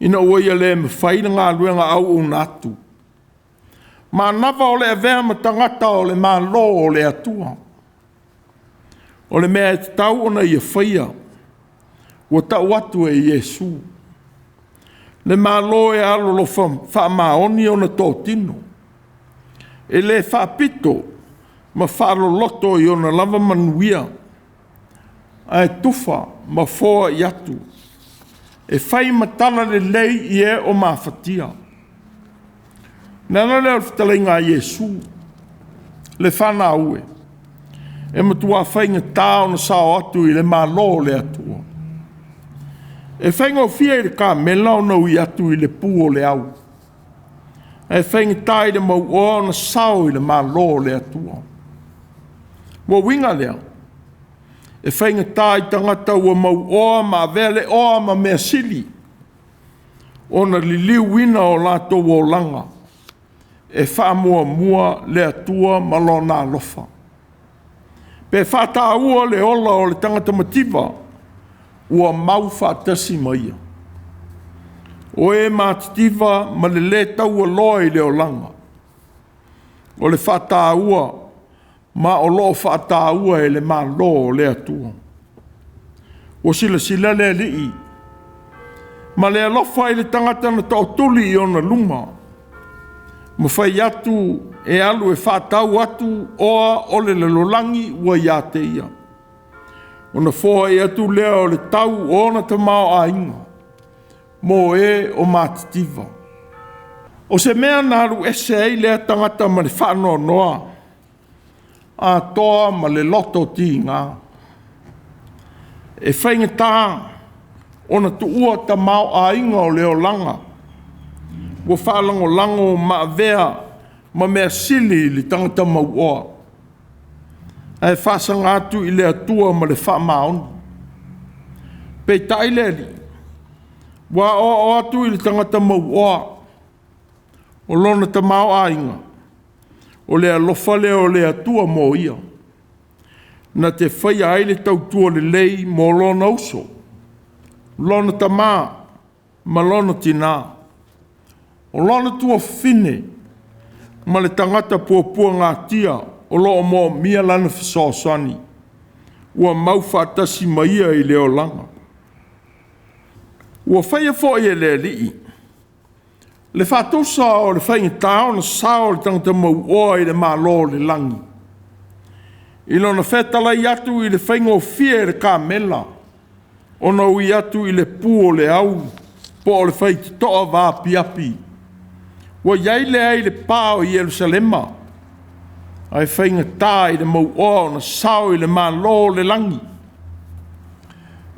Speaker 1: Ina ua ia le mwhaina ngā luenga au unatu. Ma nawa o le avea ma tangata o le mālo o le atua. O le mea e tau ona ia whaia. Ua tau atu e Yesu. Le mālo e alo lo wha maoni o na tō tino. E le whapito ma whalo loto I ona lava manuia. A e tufa ma foa I atu. E whai matala le lei I e o mawhatia. Nana leo whatalai ngā Yesu. Le whana ue. E matua whainga tāo na sao atu I le mālo le atua. E whainga o fia I le kā mela o nau I atu I le pū o le au. E whainga tā I le mau o na sao I le mālo le atua. Wa winga lea. E whainga tā I tangata ua mau o ma vele o ma mea sili. O na liliu wina o lato o langa. E wha mua le atua malo nā lofa. Pe whata ua le ola o le tangata mativa. Ua mau whatasi maia. O e mātitiva ma le taua loi le o langa. O le whata ua ma o loo whata ua e le mā loo le atua. O sila le lii. Ma le alofa I le tangata na tau tuli I ona luma. Ma whai atu e alu e whatau atu oa o le lolangi ua ia te ia. O na whoa e atu lea o le tau o na ta mao a inga. Mo e o mātitiva. O se mea naru ese ei lea tangata ma le whanoa noa. A toa ma le loto ti ngā. E whainga tā o na tu ua ta mao a inga o leo langa. Ua whaalango lango ma vea ma mea sili li tangata mau oa. E whaasanga atu I le atua ma le wha maoni. Pei tai le li. Wa o atu I le tangata mau oa. O lona ta mao a inga. o le alofa lea o le atua mo ia. Na te whaia ai le tautua le lei mo lona uso. Lona tamā, ma lona tina. O lona tua fine, ma le tangata puapua ngā tia, o loo mo mia lana fisosani. Ua maufatasi maia i leo langa. Ua whaia fo e le lii. Le whātosa o le whainga tāo na sao le tangata mau oa i le mālo le langi. I lona whetala i atu i le whainga o fia le kāmela. Ona ui atu i le pū o le au, po o le whaiti toa vāpi api. Ua iai le ai le pāo i Jerusalema. Ai whainga tā i le mau oa na sao i le mālo le langi.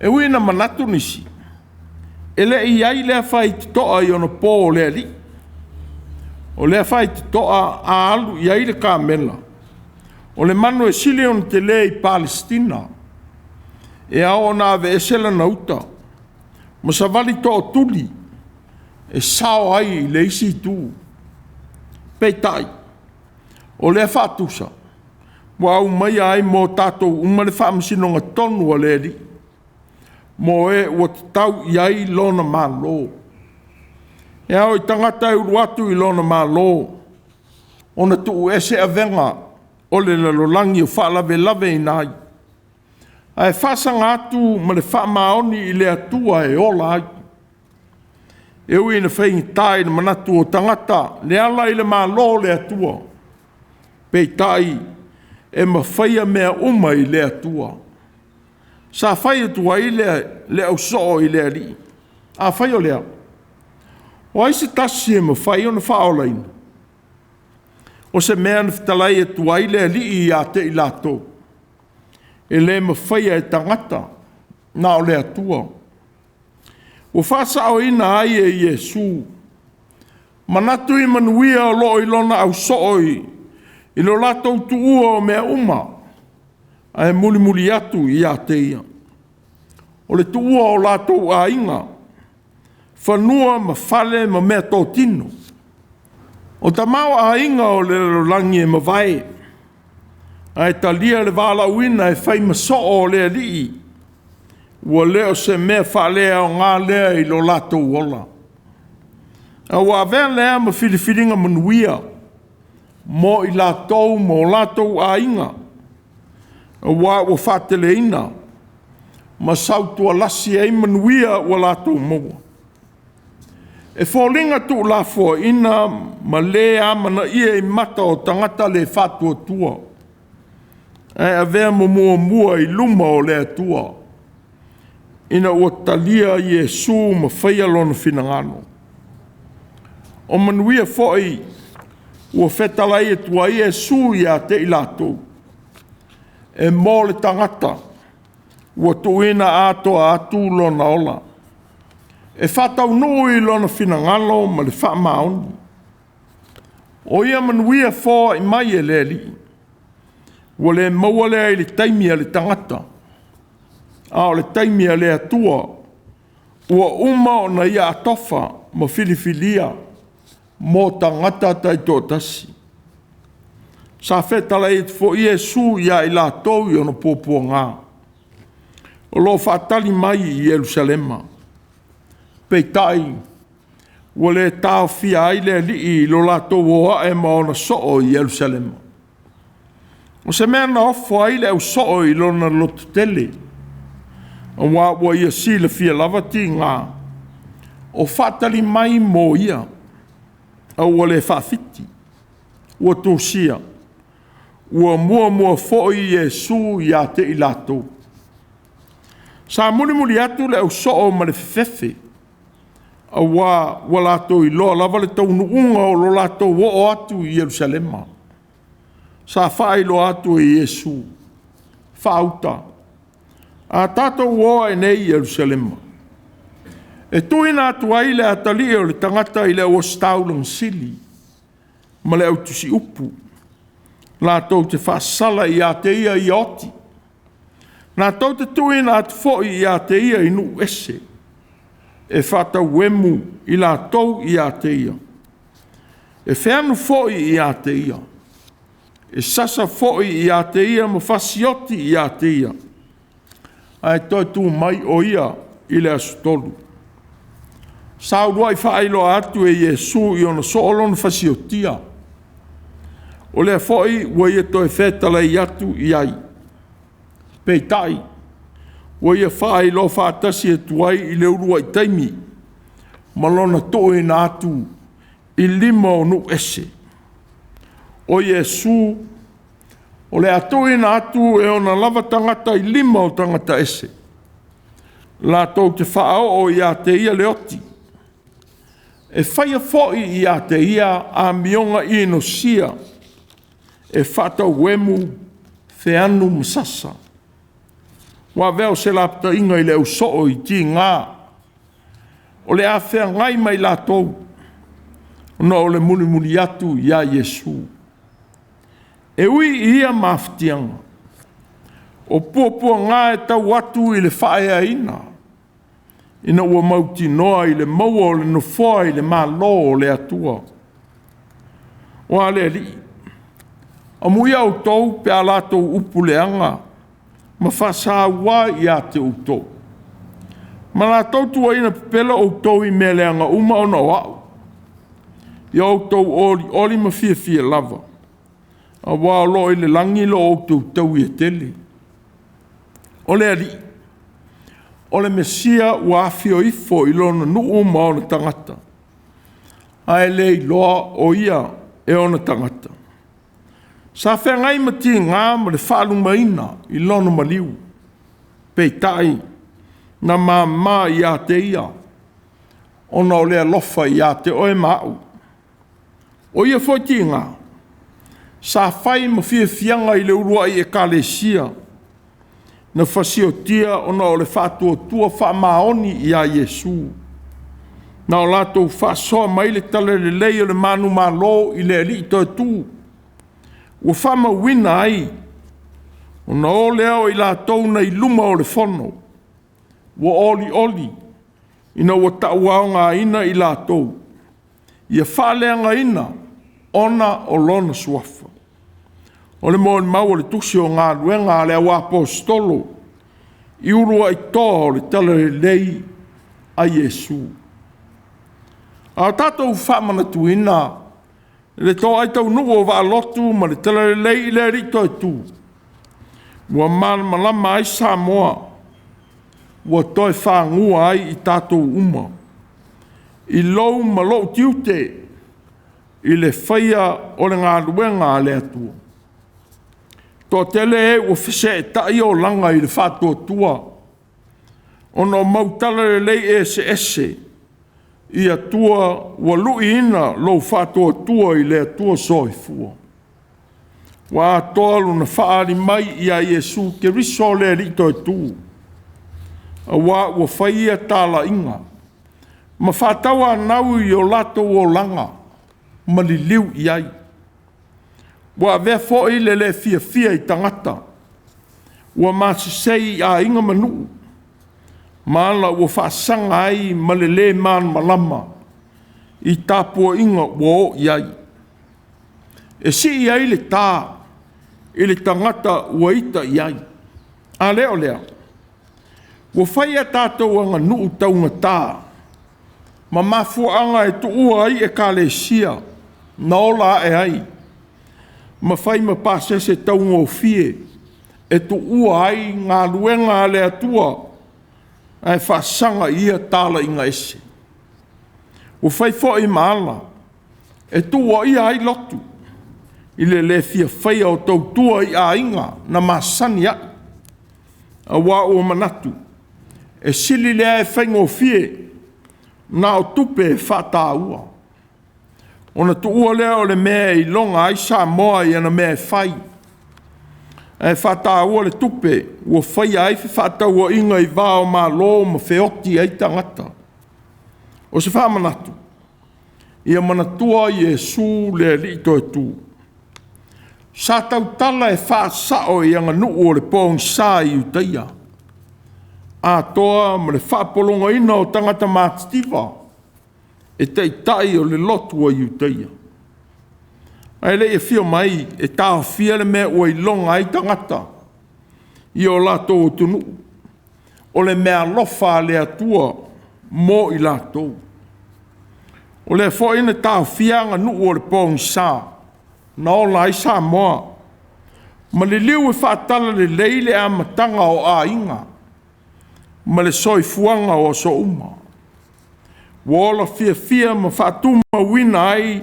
Speaker 1: E ui na manatu nisi. Ele i ai lea whaiti toa i ona pō o lea li. O lea whaiti toa a alu i ai le kāmela. O le manu e sili on te lea i Palestina. E ao na ave esela na uta. Ma sa vali toa tuli. E sao ai i le isi tū. Peitai. O lea whātusa. Wa au mai ai mō tātou umare whaamasinonga tonu a lea li. Mo e ua te tau i ai lona mālo. E au i tangata e uruatu i lona mālo. Ona tuu ese a venga o le lalolangi o whaalawe lawe i nai. Ai whasanga atu ma le whaamaoni i le atua e ola ai. E ui na whaingi tai na manatu o tangata le ala i le mālo le atua. Pei tai e ma whaia mea uma i le atua. Sa whaia tua i le au soo i le ali. A whaia lea. O aise tasi e ma whaia na whaolaina. O se mea na whitalai e tua i le ali i a te i lato. E le ma whaia e tangata na o le atua. O whasa o ina ai e Iesu. Manatu i manuia o lo i lona au soo i lo lato tuua o mea uma. Ai muli muli atu i a te ia. O le tuua o lato a inga. Whanua ma whale ma mea tō tino. O ta mau a inga o le langi e ma vai. Ai ta lia le wala uina e whai ma so o le lii. Ua leo se mea whalea o ngā lea i lo lato uola. A ua vea lea ma whiliwhiringa manuia. Mo i lato mo lato a inga. A ua whatele ina. Ma sautua lasi e manuia ua lato moa. E wholinga tu la fo ina ma lea mana ia i mata o tangata le whatua tua. E a vea mua i luma o le atua. Ina ua talia Iesu ma whaia lona whinangano. O manuia foi ua whetalai e tua Iesu i a te i lato. E mō le tangata. Ua tuina atoa atu lona ola. E whatau nui lona whinangalo ma le whamaoni. O ia manuia fōa i mai e le li. Ua le maua lea i le taimia le tangata. A o le taimia le atua. Ua uma o na ia atofa ma filifilia. Mō tangata tai tō tasi. Sa whetala e fo Iesu ia i la tau i ono pōpua ngā. O lo whatali mai i Jerusalema. Peitai, ua le tau fia ai le li i lo la tau oa e maona soo i Jerusalema. O se mea na ofo ai le au soo i lona lotu tele. O ua ia si le fia lavati ngā. O whatali mai mō ia. A ua le whawhiti. Ua tōsia. Ua mua fōi Iesu i a te i lato. Sa muli atu le au soo ma le whewhewe. A ua lato i loa lava le taunu unga o lo lato o atu i Jerusalema. Sa whai lo atu i Iesu. Whauta. A tātou oa e nei Jerusalema. E tuina atu ai le atali o le tangata i le o staulang sili. Ma le au tusi upu. La tau te whaasala i a te ia i oti. Nā tau te tuina atu fōi i a te ia i nu ese. E whatau wemu i la tau i a te ia. E wheanu fōi i a te ia. e sasa fo'i I a te ia ma fasioti I a te ia. Ai toi tu mai o ia I le asutolu. Saurua I whaelo atu e Iesu I ona so'olon fasiotia. O lea fo'i ua ia toi whetala I atu I ai. Peitai. Ua ia whaelo whaatasi e tuai I le urua I taimi. Malona toe na atu I lima o nu ese. O Iesu, o le atoe na atu e ona lava tangata I lima o tangata ese. La tau te whaao o ia te ia leoti. E whaia fo'i ia te ia a mionga I no sia. E whatau wemu wheanu masasa. Wa veo se lapta inga I le usoo I ti ngā. O le a whea ngai mai la tau. No o le muli muli atu ia Iesu. E ui ia mafutianga. O puapua ngā e tau atu I le whaea ina. Ina ua mauti noa I le maua o le nofoa I le malo o le atua. O ale li. A muia o tau pe a latou upu leanga. Ma whasa wā I a te utou. Ma la tau tua ina pepela o tau I mea leanga uma o na wau. I o tau oli ma fia lava. A wā lo I le langi lo o tau I tele. O le ali. O le mesia ua afio ifo I lona nuu ma o na tangata. A le loa o ia e o na tangata. Sa whea ngai mati ngā ma le whaalu maina I lona maliu. Peitai. Na mā I a te ia. Ona o lea lofa I a te oe mau. O ia foti ngā. Sa whai ma fianga I le urua I E.K.A.S. Na fasiotia ona o le whātua tua whamaoni I a Iesu. Na o latou whasoa mai le tala le lei o le manu malo I le ali I toi tū. Ua whama wina ai. Ona o leo I latou na I luma o le whono. Ua oli. Ina ua tauaonga ina I latou. Ia whaleanga ina. Ona o lona suafa. O le mo mau o le tusi o Gāluega a le au apostolo. I urua I toa o le tala le lei a Iesu. A tātou whamanatuina. Le toa ai tau nuu o wa'alotu ma le tala le lei I le rito e tū. Ua malama ai Samoa. Ua toi whangua ai I tātou uma. I lou ma lou tiute. I le whaia o le Gāluega a le atua. Tō tele e ua whese e tai o langa I le whātua tua. Ono mautala le lei e se ese. I atua ua lui ina lou whātua tua I le atua soifua. Wa tolu na whaari mai I a Iesu ke riso le rito e tū. A wa ua whaia tāla inga. Ma whātaua nau I o lato o langa. Ma li liu I ai. Wa vea fo'i le fia I tangata. Wa māsisei a inga manu. Maala ua whaasanga ai ma le man malama. I tāpua'iga ua o I ai. E si I ai le tā. I le tangata ua ita I ai. A leo lea. Ua whaia tātou anga nuu taunga tā. Ma mafuanga e tuua ai E.K.A.S. Na ola e ai. Ma whai ma pāsese taunga o fie. E tuua ai Gāluega le atua. Ai whaasanga ia tāla inga ese. Ua whai fo I maala. E tuua ia ai lotu. I le fia whaia o tautua I a inga na masani ai. A wā o manatu. E sili lea e whaingo fie. Na o tupe e whātāua. Ona tuua lea o le mea I longa ai Samoa I ana mea e whai. E whātāua le tupe. Ua whaia ai whātaua inga I vāo mā lō ma whioti ai tangata. O se whamanatu. Ia manatua Iesu le rito e tū. Sa tau tala e whaasao I anga nuu o le pōng sā I utaia. A toa ma le whaapolonga ina o tangata mātitiva. E tei tai o le lotu o I utaia. Ai le e fio mai e tau fia le mea ua ilonga ai tangata. I o lātou tunu. O le mea lofa le atua mo i lātou. O le fo ina tau fia nga nu o le pōng sā. Na o la i sā moa. Ma le liu e whaatala le leile a matanga o a inga. Ma le soi fuanga o so uma. Wola fia ma whaatuma wina ai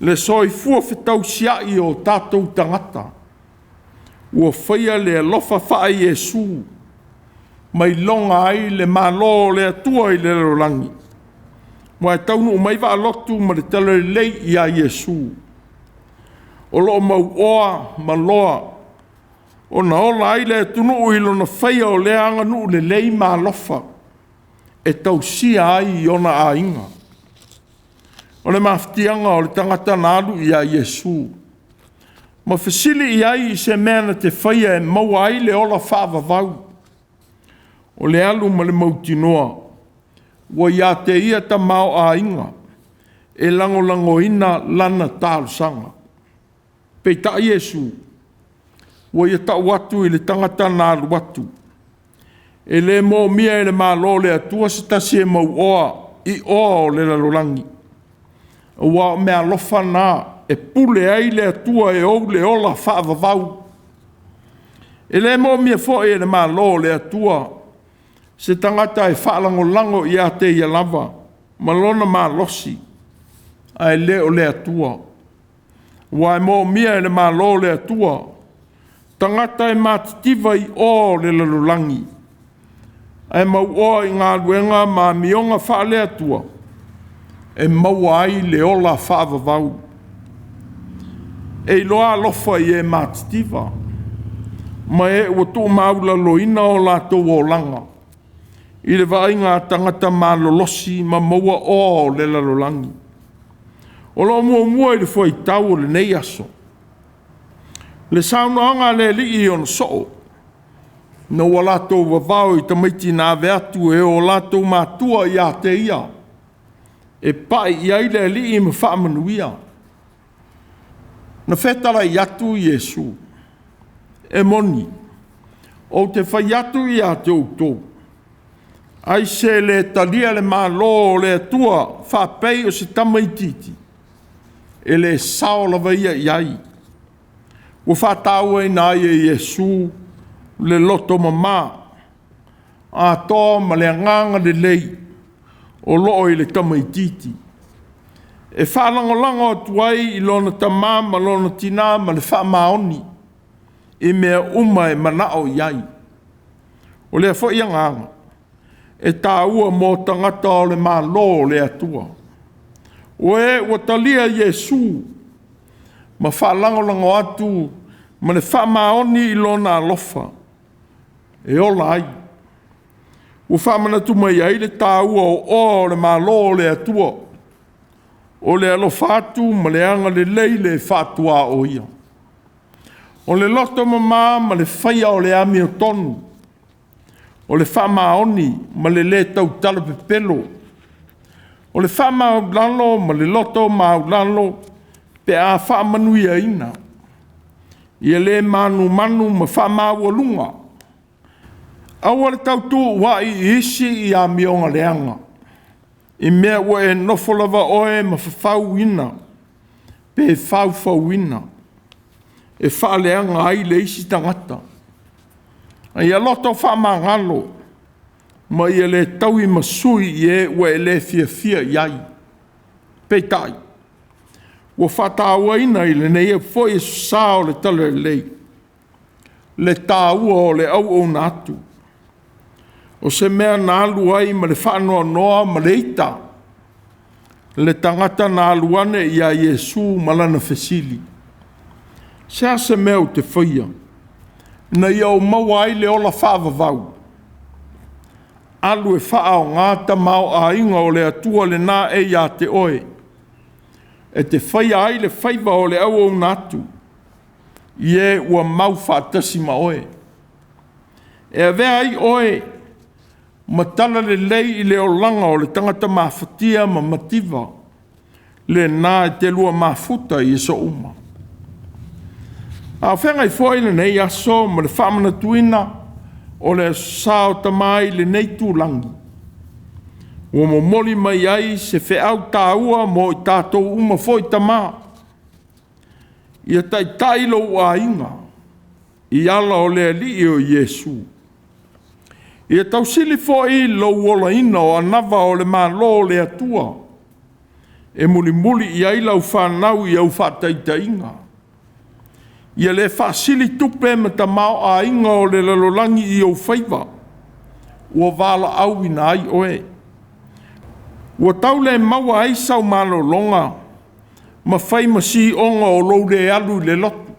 Speaker 1: le soi fua whetau siai o tātou tangata. Ua whaia le alofa whaai Yesu. Mai longa ai le malo le atua i le rolangi. Mua e taunu o mai wa alotu ma le tala le lei i a Yesu. O loo mau oa ma loa. O na ola ai le tunu o ilo na whaia o le anga nu le lei ma alofa. E tau sia ai i ona a inga. O le mafutianga o le tangata nalu i a Yesu. Ma fasili i ai i se mena te whaia e maua ai le ola whaavavau. O le alu ma le mautinoa. Wa ia te ia ta mau a inga. E lango ina lana tālu sanga. Peita Yesu. Wa ia ta watu i le tangata nalu watu. E le mo mia e le malo le atua se tasi e mau oa i oa o le lalolangi. Wa mea lofa nā e pule ai le atua e ou le ola whaavavau. E le mo mia fo e le malo le atua se tangata e whaalango i a te ia lava malona ma losi ai le o le atua. Wa e mo mia e le malo le atua tangata e matitiva i o le lalolangi. Ai mau oa i ngā luenga ma mionga wha le atua. E mau ai le ola whaavavau. E loa lofa i e matitiva. Ma e ua tu maula loina o lātou o langa. I le vai ngā tangata ma lolosi ma maua o le lalolangi. O lo mua i le Faitau le nei aso. Le saunoanga le li i on soo. Na ua lātou wawau i tamaiti nā veatu e o lātou Mātua i a te ia. E pai i aile li i ma whaamanuia. Na whetara i atu i Yesu. E moni. O te whai atu i a te Autū. Ai se le talia le malo le atua whapei o se tamaititi. E le sao lava ia i ai. Ua whatau e nā i Yesu. Le loto mama a to ma le nganga le lei o loo i le tamaititi e whalango tuai i lona tama ma lona tina ma le whamaoni i mea uma e manao iai o le fo ianganga e tāua mō tangata o le malo le atua o e ua talia Yesu ma whalango atu ma le whamaoni i lona alofa e ola ai. Ua whamana tu mai ai le tāua o le malo le atua. O le alofatu ma le anga le leile e whatua o ia. O le loto mama ma le whaia o le ami o tonu. O le whamaoni ma le tau tala pepelo. O le whamauglalo ma le loto mauglalo pe a whamanuia ina. Ia le manu ma whamaualunga. Awa le tautu wa i isi i a mionga leanga. I mea ua e nofolava oe ma whawhau ina. Pe whawhau ina. E whaaleanga ai le isi tangata. Ai a loto whamangalo. Ma i le taui masui i e ua e le fia iai. Peitai. Ua whataua ina i le nei e foi e sao le tala lei. Le tāua o le au natu. O se mea nā alu ai ma le whanua noa ma le ita. Le tangata nā aluane i a Yesu malana fesili. Sea se mea o te whaia. Na ia o maua ai le ola whaavavau. Alu e wha o ngāta mau a inga o le atua le nā e ia te oe. E te whaia ai le whaiva o le au natu. Ie ua mau whaatasi ma oe. E a vea ai oe. Matala le lei i le olanga o le tangata mafatia ma mativa. Le nā e te lua mafuta i so uma. A whenga I fwoi le nei aso ma le whamana tuina o le sao tamai le nei tūlangi. Ua mo moli mai ai se wheau tāua mo i tātou uma fwoi tamā. Ia tai tailo ua inga i ala o le li o Iesu. Ia tau sili fwoi lo wola ina o anava o le malo o le atua. E muli muli i aila u whanau i au whataita inga. Ia le whaasili tupe me ta mao a inga o le lalolangi i au whaiva. Ua wala au ina ai oe. Ua tau le maua ai sau malo longa. Ma whai masi onga o lou le alu le lotu.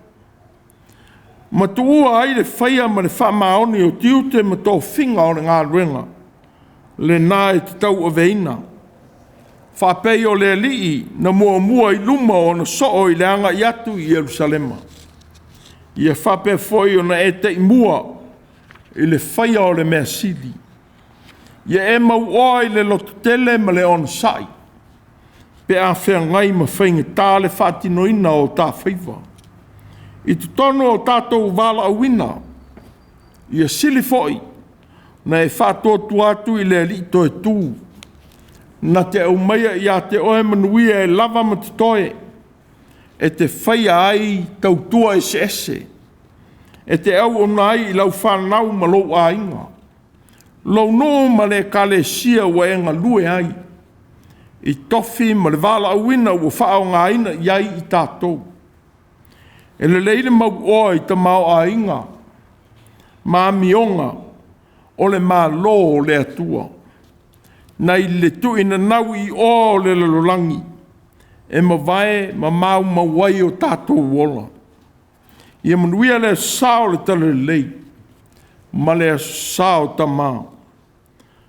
Speaker 1: Ma tuua ai le whaia ma le whamaoni o tiute ma tō whinga o le ngā ruenga. Le nā e te tau o veina. Whapei o le lii na mua i luma o na soo i le anga i atu i Jerusalema. Ia whape foi o na e te mua i le whaia o le mea sili. Ia e mau oa i le lotu tele ma le on sai. Pe a whea ngai ma whainga tā le whatinoina o tā whaiva. I tu tono o tātou wala a wina. Ia sili foi na e whātotu atu i le li to e tū. Na te au maia i a te oe manuia e lava ma te toe. E te whaia ai tautua e se ese. E te au ona ai i lau whanau ma lo a inga. Lau no ma le kale sia wa e ngā lue ai. I tofi ma le vala awina ua whao ngā ina iai i tātou. E le leile mau oa i ta mau a inga. Mā mionga o le mā lo o le atua. Nei le tu ina nau i o le lalolangi. E ma vai ma mau ma wai o tātou wola. Ia manuia le sao le tala lei. Ma le sao ta mā.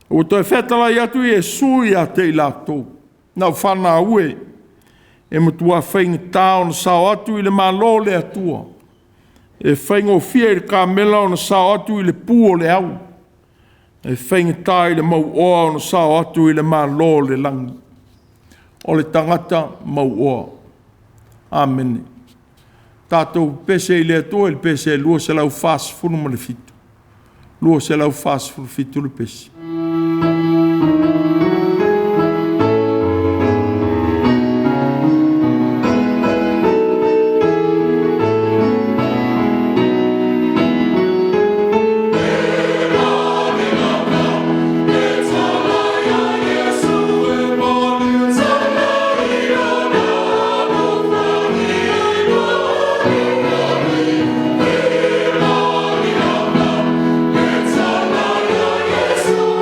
Speaker 1: O toi whetala i atu i e sui a te i lātou. Nau whana ue. E matua whainga tāo na sao atu i le mā lo le atua. E whainga o fia i le kāmela o na sao atu i le pū o le au. E whainga tā i le mau oa o na sao atu i le mā lo le langi. O le tangata mau oa. Amen. Tātou pese i le atua i le pese lua se lau whās funu ma le fitu. Lua se lau whās funu fitu le pese.
Speaker 2: Yesu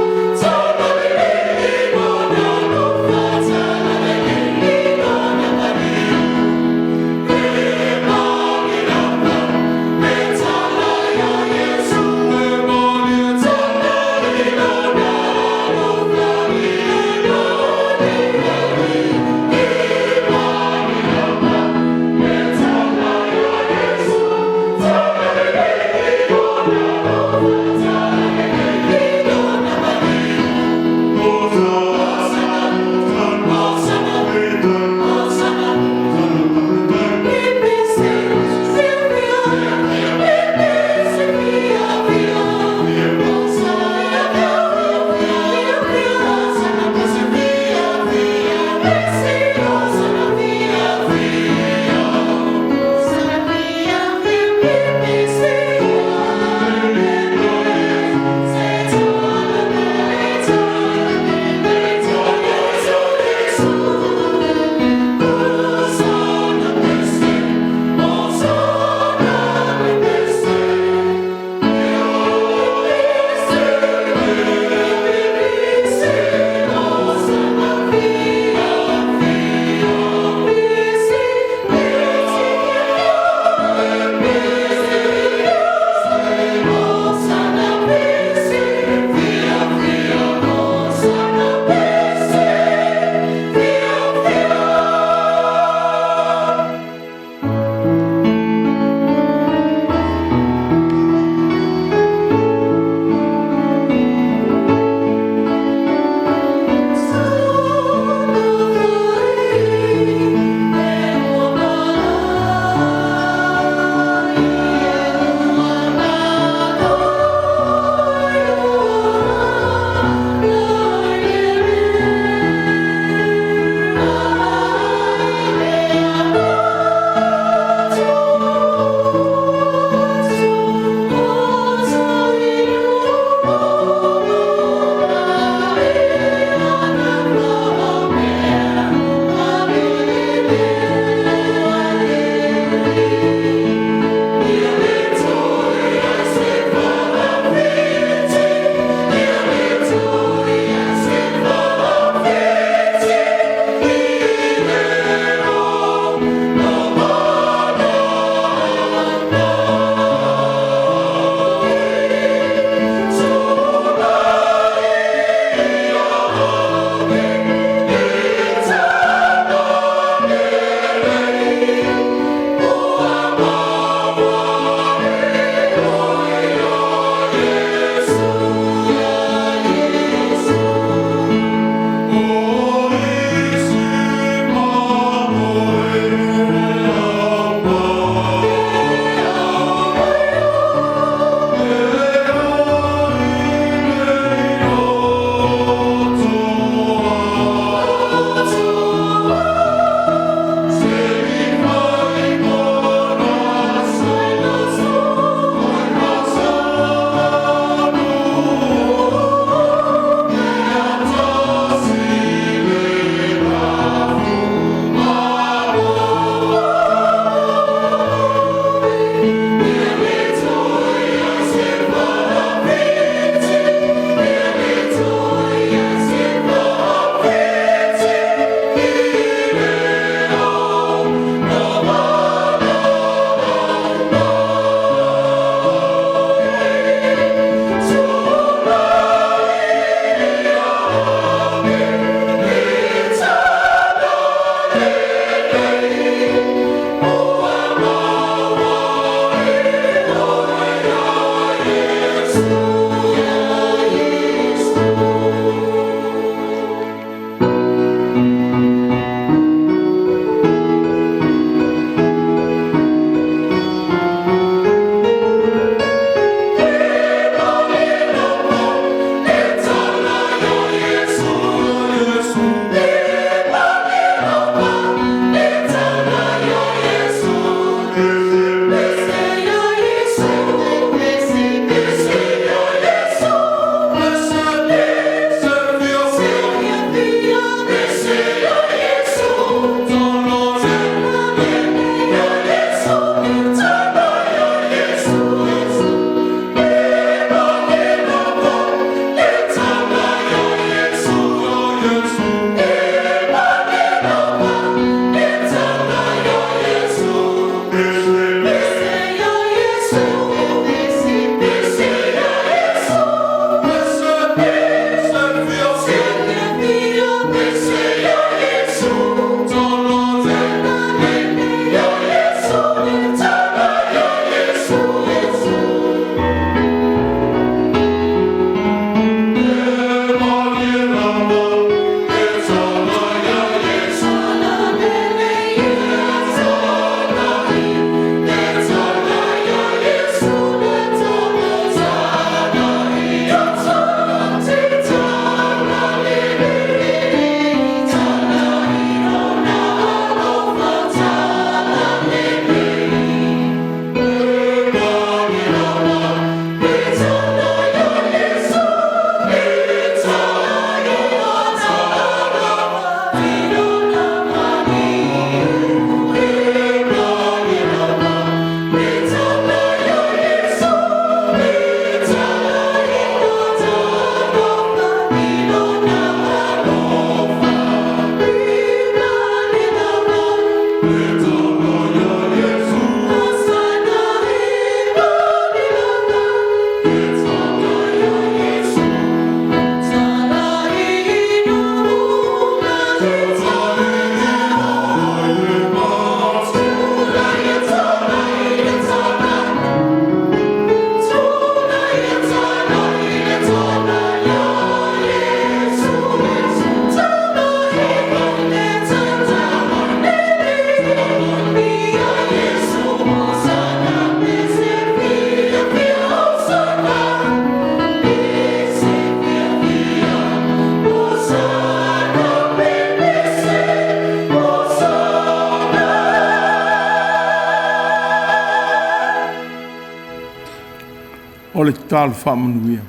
Speaker 1: O le tālu whamanuia.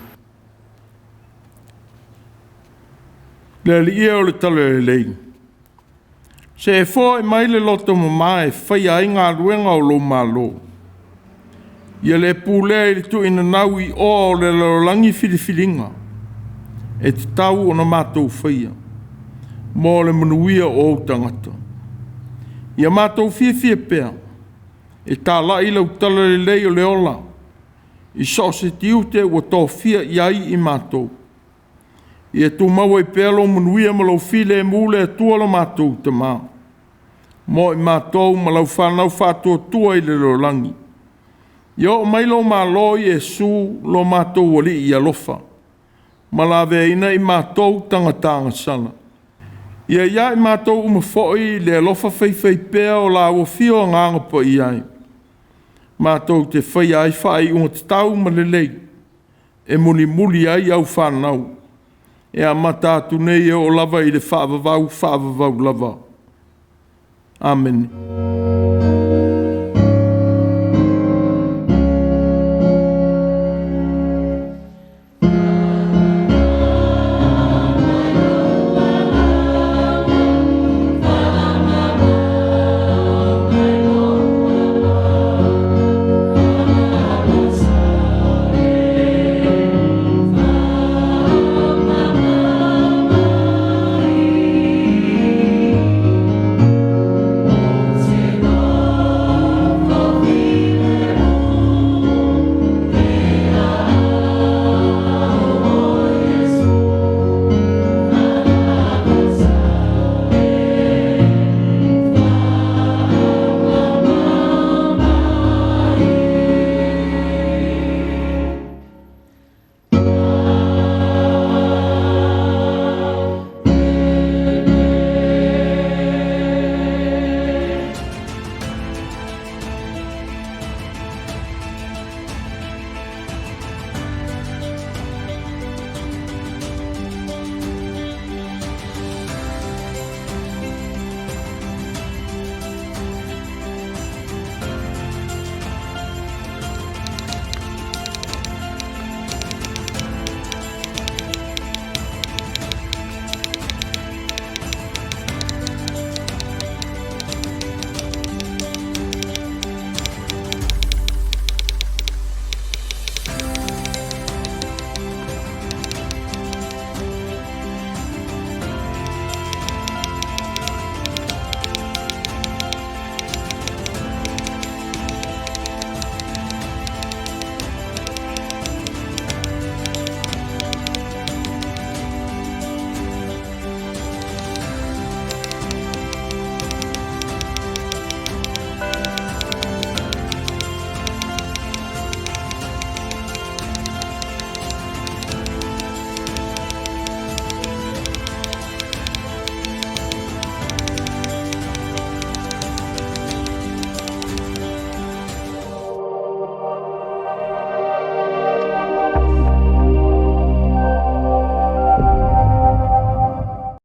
Speaker 1: Le lia o le talo e lei. Se e fō e mai le loto mama e whai ai ngā ruenga o lo malo. Ia le pūlea i le tu ina nau i o le lalangi whiriwhiringa. E te tau o na mātou whaia. Mō le manuia o tangata. Ia mātou whiawhia pēr. E tā la i lau tala le lei o le ola. I so se tiute ua tō whia iai i mātou. Ia tū maua i pēlo manuia ma lau while e mūle e tua lo mātou te mā. Mō i mātou ma lau whanau whātua tua i le lorangi. Ia o mai lo mā loi e su lo mātou wali i alofa. Ma la veina i mātou tangatanga sana. Ia i mātou umafoi le alofa whai pēa o la ua whio nganga pa iai. Mātou te whai ai whai unga te tau malelei. E muli ai au whanau. E a matātu nei e o lava i le whaavavau lava. Amen.